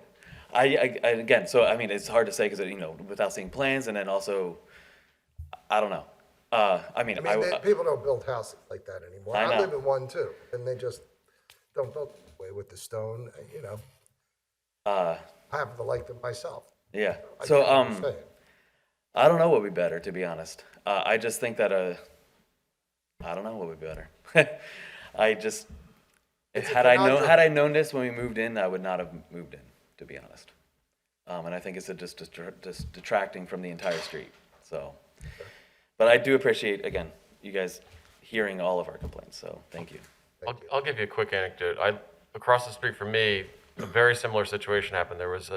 Again, so I mean, it's hard to say because without seeing plans, and then also, I don't know. People don't build houses like that anymore. I know. I live in one too, and they just don't build away with the stone. I happen to like them myself. Yeah. I So get what you're saying. I don't know what would be better, to be honest. I just think that I don't know what would be better. Had I known this when we moved in, I would not have moved in, to be honest. And I think it's just detracting from the entire street. So, but I do appreciate, again, you guys hearing all of our complaints, so thank you. I'll give you a quick anecdote. Across the street from me, a very similar situation happened. There was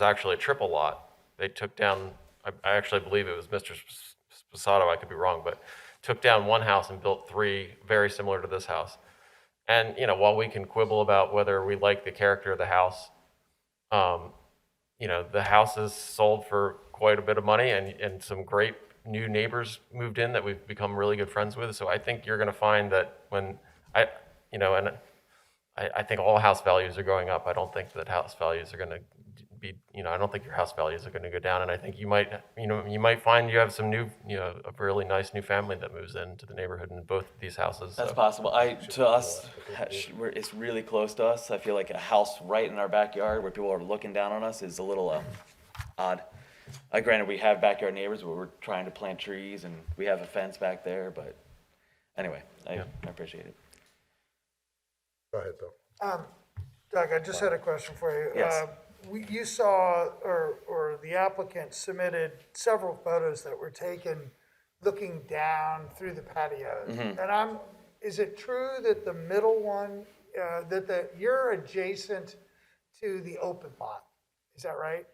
actually a triple lot. They took down, I actually believe it was Mr. Sposato, I could be wrong, but took down one house and built three very similar to this house. And, you know, while we can quibble about whether we like the character of the house, you know, the house is sold for quite a bit of money, and some great new neighbors moved in that we've become really good friends with. So I think you're going to find that when I think all house values are going up. I don't think that house values are going to be, I don't think your house values are going to go down. And I think you might find you have some new, a really nice new family that moves into the neighborhood in both of these houses. That's So. possible. To us, it's really close to us. I feel like a house right in our backyard where people are looking down on us is a little odd. Granted, we have backyard neighbors where we're trying to plant trees and we have a fence back there, but anyway, I appreciate it. Go ahead, Bill. Doug, I just had a question for you. Yes. You saw, or the applicant submitted several photos that were taken looking down through the patios. Mhm. And is it true that the middle one, you're adjacent to the open lot? Is that right?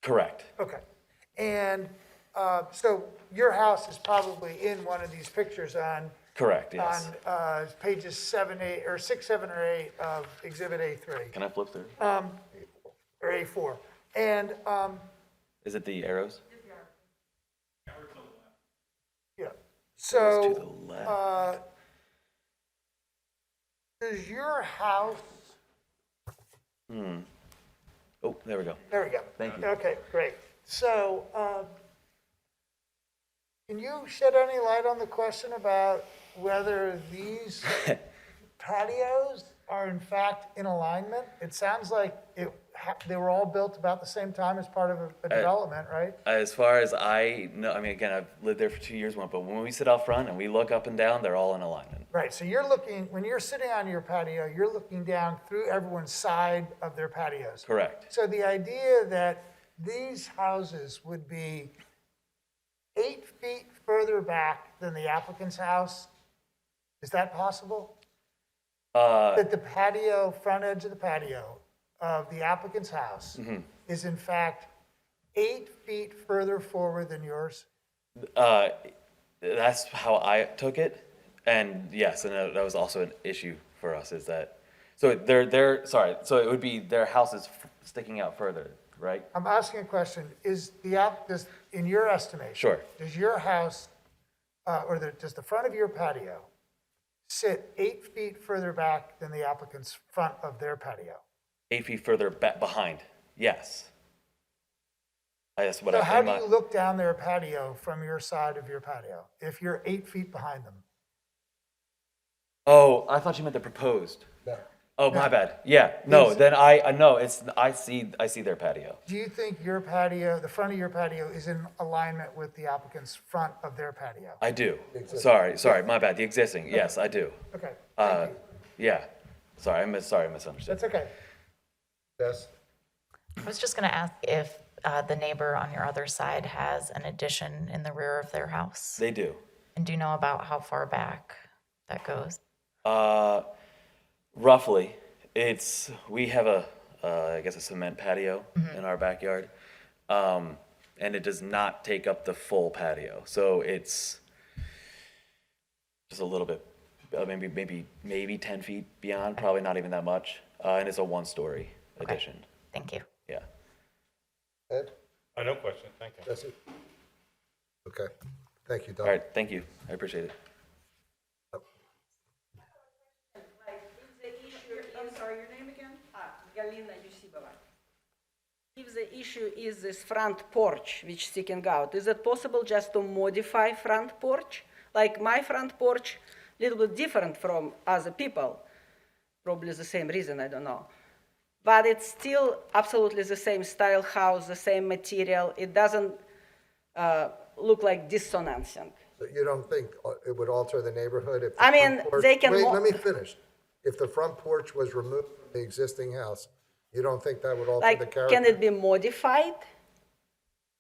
Correct. Okay. And so your house is probably in one of these pictures on Correct, yes. on pages 7, 8, or 6, 7, or 8 of Exhibit A3. Can I flip through? Or A4. And, Is it the arrows? yeah. Arrows So, to the left. does your house, Oh, there we go. there we go. Thank you. Okay, great. So, can you shed any light on the question about whether these patios are in fact in alignment? It sounds like they were all built about the same time as part of a development, right? As far as I know, I mean, again, I've lived there for 2 years, but when we sit out front and we look up and down, they're all in alignment. Right, so you're looking, when you're sitting on your patio, you're looking down through everyone's side of their patios. Correct. So the idea that these houses would be 8 feet further back than the applicant's house, is that possible? That the patio, front edge of the patio of the applicant's house is in fact 8 feet further forward than yours? That's how I took it. And yes, and that was also an issue for us is that, so so it would be their house is sticking out further, right? I'm asking a question, in your estimation? Sure. Does your house, does the front of your patio sit 8 feet further back than the applicant's front of their patio? 8 feet further back behind, yes. That's what So how do you look down their patio from your side of your patio, if you're 8 feet behind them? Oh, I thought you meant the proposed. No. Oh, my bad. Yeah, no, Is- then I see their patio. Do you think your patio, the front of your patio is in alignment with the applicant's front of their patio? I do. Sorry, my bad. The existing, yes, I do. Okay, thank you. Yeah. Sorry, I misunderstood. That's okay. Yes? I was just gonna ask if the neighbor on your other side has an addition in the rear of their house? They do. And do you know about how far back that goes? Roughly, we have I guess a cement patio in our backyard. And it does not take up the full patio. So it's just a little bit, maybe 10 feet beyond, probably not even that much. And it's a one-story addition. Thank you. Yeah. Ed? No question, thank you. Jesse? Okay, thank you, Doug. All right, thank you. I appreciate it. I'm sorry, your name again? Galina Yusibova. If the issue is this front porch which sticking out, is it possible just to modify front porch? Like my front porch, a little bit different from other people. Probably the same reason, I don't know. But it's still absolutely the same style house, the same material. It doesn't look like dissonancing. So you don't think it would alter the neighborhood if? I mean, they can Wait, let me finish. If the front porch was removed from the existing house, you don't think that would alter the Like, character? can it be modified?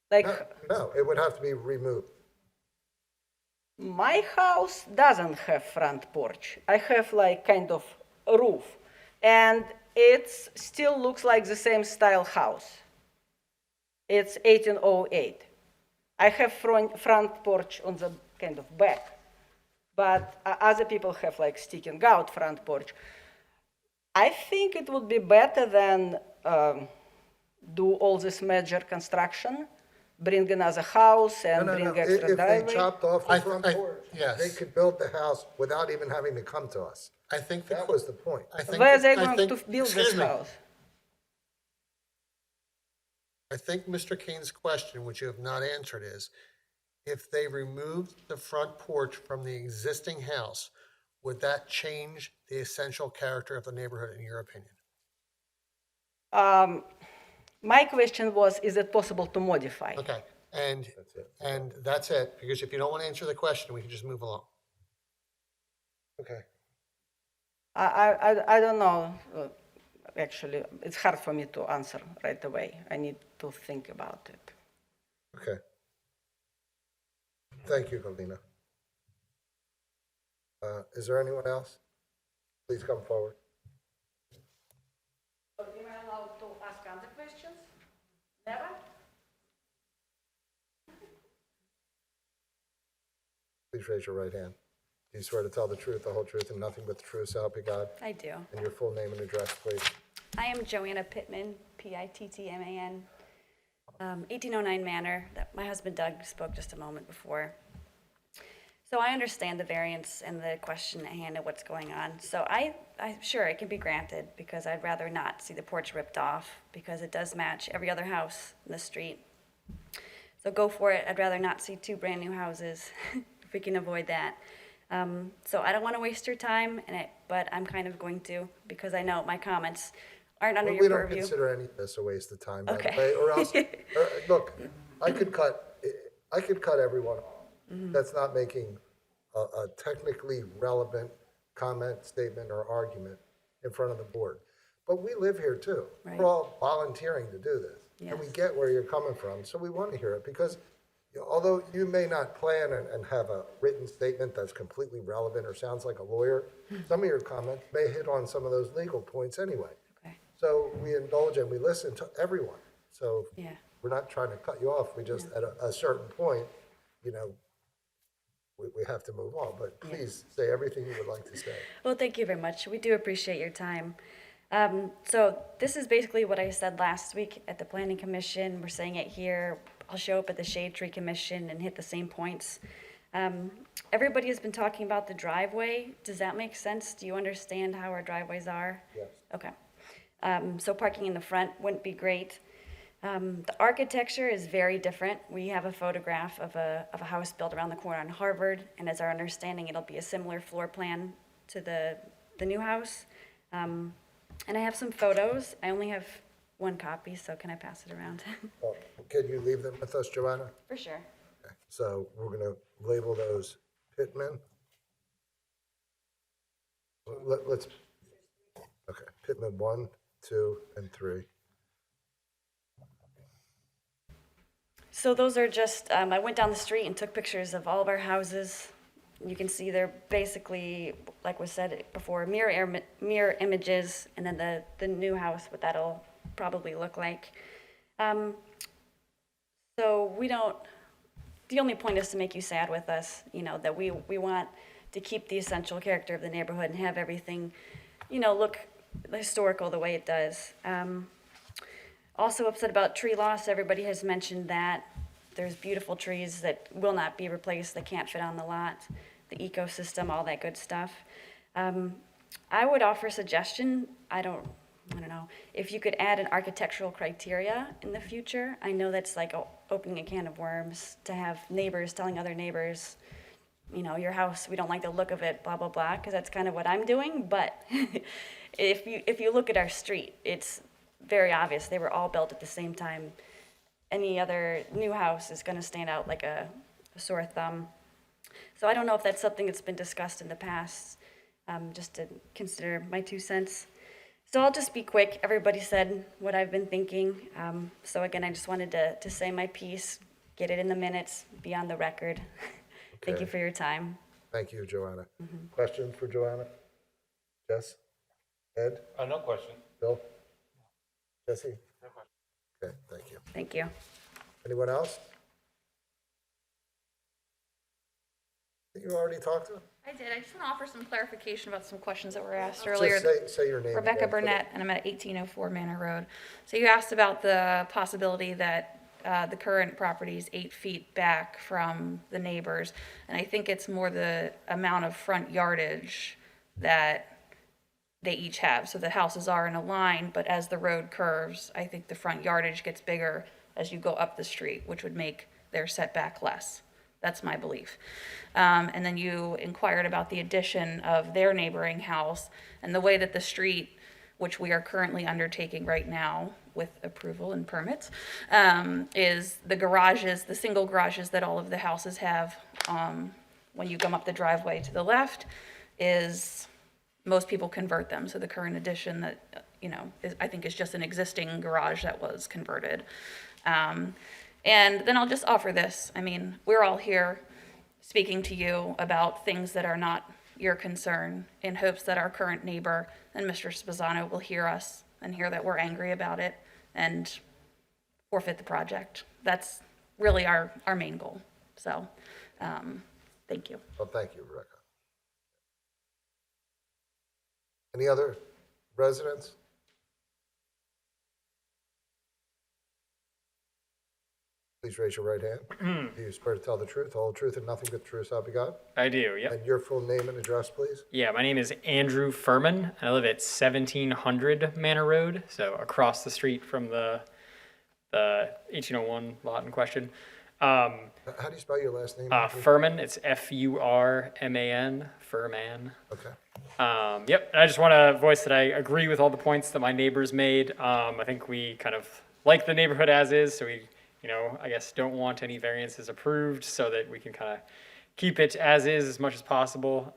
Like, No, it would have to be removed. My house doesn't have front porch. I have like kind of roof, and it still looks like the same style house. It's 1808. I have front porch on the kind of back, but other people have like sticking out front porch. I think it would be better than do all this major construction, bring another house and bring extra If driveway. they chopped off the front porch, yes. they could build the house without even having to come to us. I think That was the point. Where are they going to build this house? I think Mr. Kane's question, which you have not answered, is if they removed the front porch from the existing house, would that change the essential character of the neighborhood, in your opinion? My question was, is it possible to modify? Okay, and that's it, because if you don't want to answer the question, we can just move along. Okay. I don't know. Actually, it's hard for me to answer right away. I need to think about it. Okay. Thank you, Galina. Is there anyone else? Please come forward. Am I allowed to ask other questions? Never? Please raise your right hand. Do you swear to tell the truth, the whole truth, and nothing but the truth, so help you God? I do. And your full name and address, please. I am Joanna Pittman, Pittman, 1809 Manor, that my husband Doug spoke just a moment before. So I understand the variance and the question at hand of what's going on. So I'm sure it can be granted, because I'd rather not see the porch ripped off, because it does match every other house in the street. So go for it. I'd rather not see 2 brand new houses if we can avoid that. So I don't want to waste your time, but I'm kind of going to, because I know my comments aren't under Well, your we don't purview. consider any of this a waste of time, by the Okay. way, or else, look, I could cut everyone off. Mhm. That's not making a technically relevant comment, statement, or argument in front of the board. But we live here too. Right. We're all volunteering to do this. And we Yes. get where you're coming from, so we want to hear it, because although you may not plan and have a written statement that's completely relevant or sounds like a lawyer, some of your comments may hit on some of those legal points anyway. Okay. So we indulge and we listen to everyone. So Yeah. we're not trying to cut you off. We just, at a certain point, we have to move on. But please say everything you would like to say. Well, thank you very much. We do appreciate your time. So this is basically what I said last week at the Planning Commission. We're saying it here. I'll show up at the Shade Tree Commission and hit the same points. Everybody has been talking about the driveway. Does that make sense? Do you understand how our driveways are? Yes. Okay. So parking in the front wouldn't be great. The architecture is very different. We have a photograph of a house built around the corner on Harvard, and as our understanding, it'll be a similar floor plan to the new house. And I have some photos. I only have one copy, so can I pass it around? Well, can you leave them with us, Joanna? For sure. Okay. So we're going to label those Pittman. Let's, okay, Pittman 1, 2, and 3. So those are just, I went down the street and took pictures of all of our houses. You can see they're basically, like was said before, mirror images, and then the new house, what that'll probably look like. So we don't, the only point is to make you sad with us, that we want to keep the essential character of the neighborhood and have everything, look historical the way it does. Also upset about tree loss. Everybody has mentioned that. There's beautiful trees that will not be replaced, that can't fit on the lot, the ecosystem, all that good stuff. I would offer a suggestion. I don't know, if you could add an architectural criteria in the future. I know that's like opening a can of worms to have neighbors telling other neighbors, your house, we don't like the look of it, blah, blah, blah, because that's kind of what I'm doing. But if you look at our street, it's very obvious they were all built at the same time. Any other new house is going to stand out like a sore thumb. So I don't know if that's something that's been discussed in the past, just to consider my 2 cents. So I'll just be quick. Everybody said what I've been thinking. So again, I just wanted to say my piece, get it in the minutes, be on the record. Thank you Okay. for your time. Thank you, Joanna. Questions for Joanna? Jess? Ed? No question. Bill? Jesse? Okay, thank you. Thank you. Anyone else? You already talked to? I did. I just want to offer some clarification about some questions that were asked Just earlier. say your name Rebecca again for the- Burnett, and I'm at 1804 Manor Road. So you asked about the possibility that the current property is 8 feet back from the neighbors, and I think it's more the amount of front yardage that they each have. So the houses are in a line, but as the road curves, I think the front yardage gets bigger as you go up the street, which would make their setback less. That's my belief. And then you inquired about the addition of their neighboring house, and the way that the street, which we are currently undertaking right now with approval and permits, is the garages, the single garages that all of the houses have, when you come up the driveway to the left, is most people convert them. So the current addition that, I think is just an existing garage that was converted. And then I'll just offer this. I mean, we're all here speaking to you about things that are not your concern, in hopes that our current neighbor and Mr. Spezzano will hear us and hear that we're angry about it and forfeit the project. That's really our main goal. So, thank you. Well, thank you, Rebecca. Any other residents? Please raise your right hand. Do you swear to tell the truth, the whole truth, and nothing but the truth, so help you God? I do, yep. And your full name and address, please? Yeah, my name is Andrew Furman. I live at 1700 Manor Road, so across the street from the 1801 lot in question. How do you spell your last name? Furman, it's Furman, Furman. Okay. Yep, and I just want to voice that I agree with all the points that my neighbors made. I think we kind of like the neighborhood as is, so we, I guess don't want any variances approved so that we can kind of keep it as is as much as possible.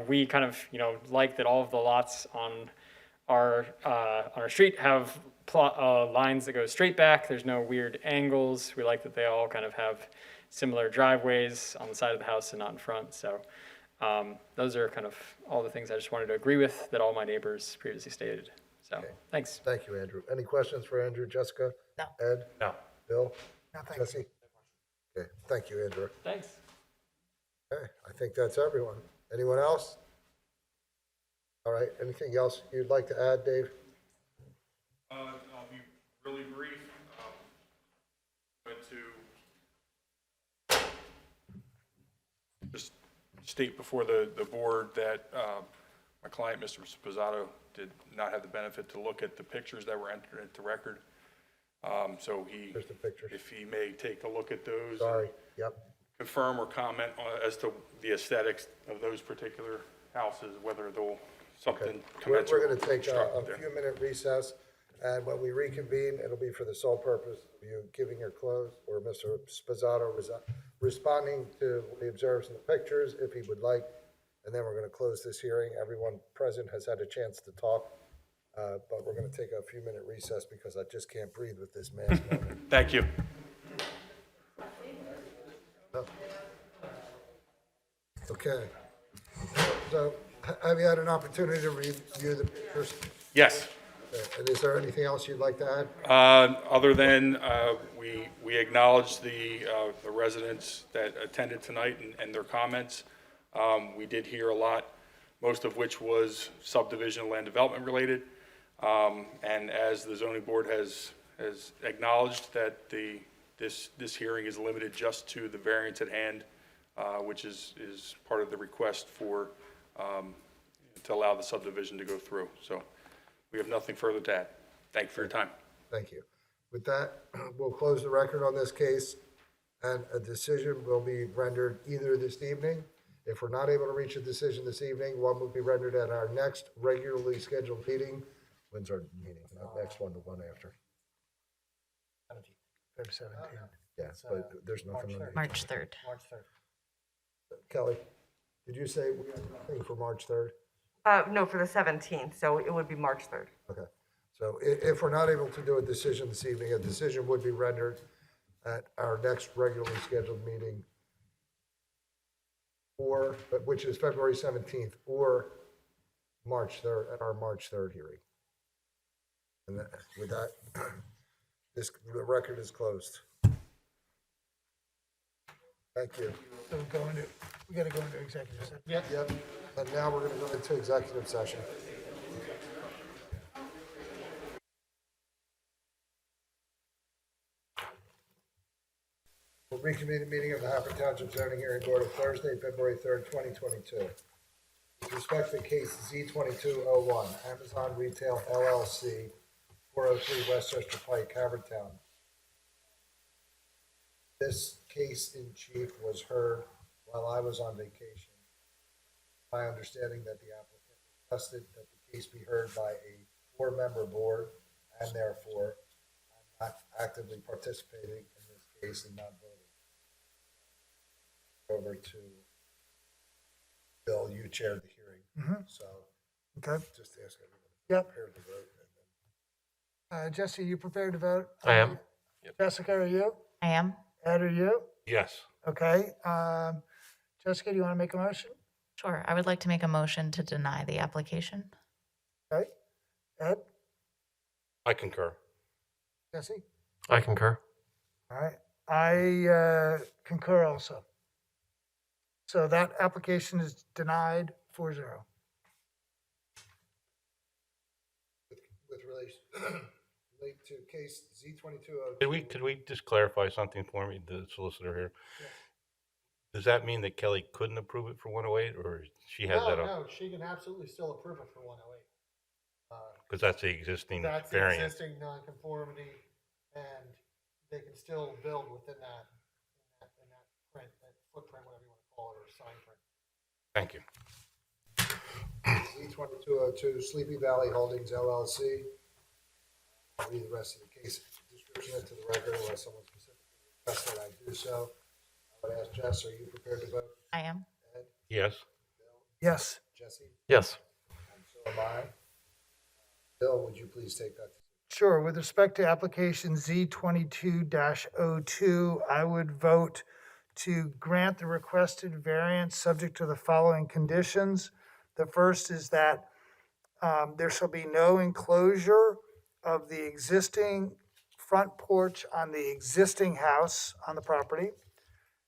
We kind of, like that all of the lots on our street have lines that go straight back. There's no weird angles. We like that they all kind of have similar driveways on the side of the house and not in front. So those are kind of all the things I just wanted to agree with that all my neighbors previously stated. So, thanks. Thank you, Andrew. Any questions for Andrew, Jessica? No. Ed? No. Bill? No, thank you. Jesse? Okay, thank you, Andrew. Thanks. Okay, I think that's everyone. Anyone else? All right, anything else you'd like to add, Dave? I'll be really brief. But to just state before the board that my client, Mr. Sposato, did not have the benefit to look at the pictures that were entered into record. So There's the pictures. if he may take a look at those. Sorry, yep. Confirm or comment as to the aesthetics of those particular houses, whether they'll something We're commensurate going to take a constructed there. few-minute recess, and when we reconvene, it'll be for the sole purpose of you giving your close, or Mr. Sposato responding to what he observes in the pictures, if he would like, and then we're going to close this hearing. Everyone present has had a chance to talk, but we're going to take a few-minute recess because I just can't breathe with this mask on. Thank you. Okay. So, have you had an opportunity to review the pictures? Yes. And is there anything else you'd like to add? Other than we acknowledge the residents that attended tonight and their comments. We did hear a lot, most of which was subdivision land development related. And as the zoning board has acknowledged that this hearing is limited just to the variance at hand, which is part of the request for to allow the subdivision to go through. So we have nothing further to add. Thank you for your time. Thank you. With that, we'll close the record on this case, and a decision will be rendered either this evening. If we're not able to reach a decision this evening, one will be rendered at our next regularly scheduled meeting. When's our meeting? Not next one, the one after. 17. Yeah, but there's nothing. on the- March 3rd. March 3rd. Kelly, did you say we have nothing for March 3rd? No, for the 17th, so it would be March 3rd. Okay. So if we're not able to do a decision this evening, a decision would be rendered at our next regularly scheduled meeting or, which is February 17th, or March 3rd, at our March 3rd hearing. And with that, the record is closed. Thank you. So we gotta go into executive session. Yep. And now we're going to go into executive session. We'll reconvene the meeting of the Haverford Township Zoning Hearing Board of Thursday, February 3rd, 2022. With respect to case Z2201, Amazon Retail LLC, 403 Westchester Pike, Haverford Town. This case in chief was heard while I was on vacation. My understanding that the applicant requested that the case be heard by a 4-member board, and therefore I'm not actively participating in this case and not voting. Over to Bill, you chaired the hearing, so Okay. just ask everyone. Yep. Prepare to vote, and then Jesse, you prepared to vote? I am. Jessica, are you? I am. Ed, are you? Yes. Okay. Jessica, do you want to make a motion? Sure. I would like to make a motion to deny the application. Okay. Ed? I concur. Jesse? I concur. All right. I concur also. So that application is denied 4-0. with relation relate to case Z2202. Could we just clarify something for me, the solicitor here? Does that mean that Kelly couldn't approve it for 108, or she has that on? No, she can absolutely still approve it for 108. Because that's the existing That's the variant. existing nonconformity, and they can still build within that print, that footprint, whatever you want to call it, or sign print. Thank you. Z2202 Sleepy Valley Holdings LLC. I'll read the rest of the case description into the record unless someone specifically requests that I do so. I would ask Jess, are you prepared to vote? I am. Ed? Yes. Yes. Jesse? Yes. And so am I. Bill, would you please take that? Sure. With respect to application Z22-02, I would vote to grant the requested variance subject to the following conditions. The first is that there shall be no enclosure of the existing front porch on the existing house on the property.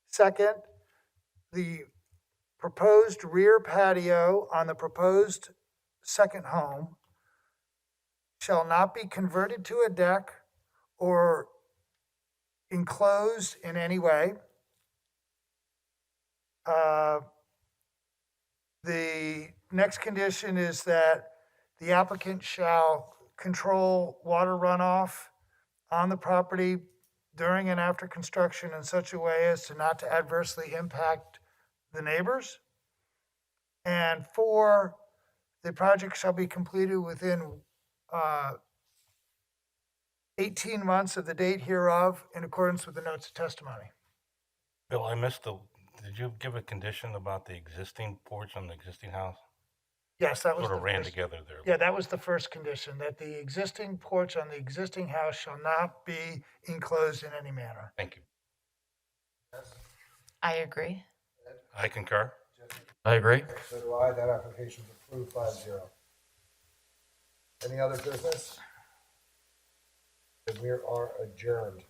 Second, the proposed rear patio on the proposed second home shall not be converted to a deck or enclosed in any way. The next condition is that the applicant shall control water runoff on the property during and after construction in such a way as to not to adversely impact the neighbors. And 4, the project shall be completed within 18 months of the date hereof in accordance with the notes of testimony. Bill, did you give a condition about the existing porch on the existing house? Yes, that was Sort of the ran first- together there. Yeah, that was the first condition, that the existing porch on the existing house shall not be enclosed in any manner. Thank you. I agree. I concur. I agree. So do I. That application is approved 5-0. Any other business? Then we are adjourned.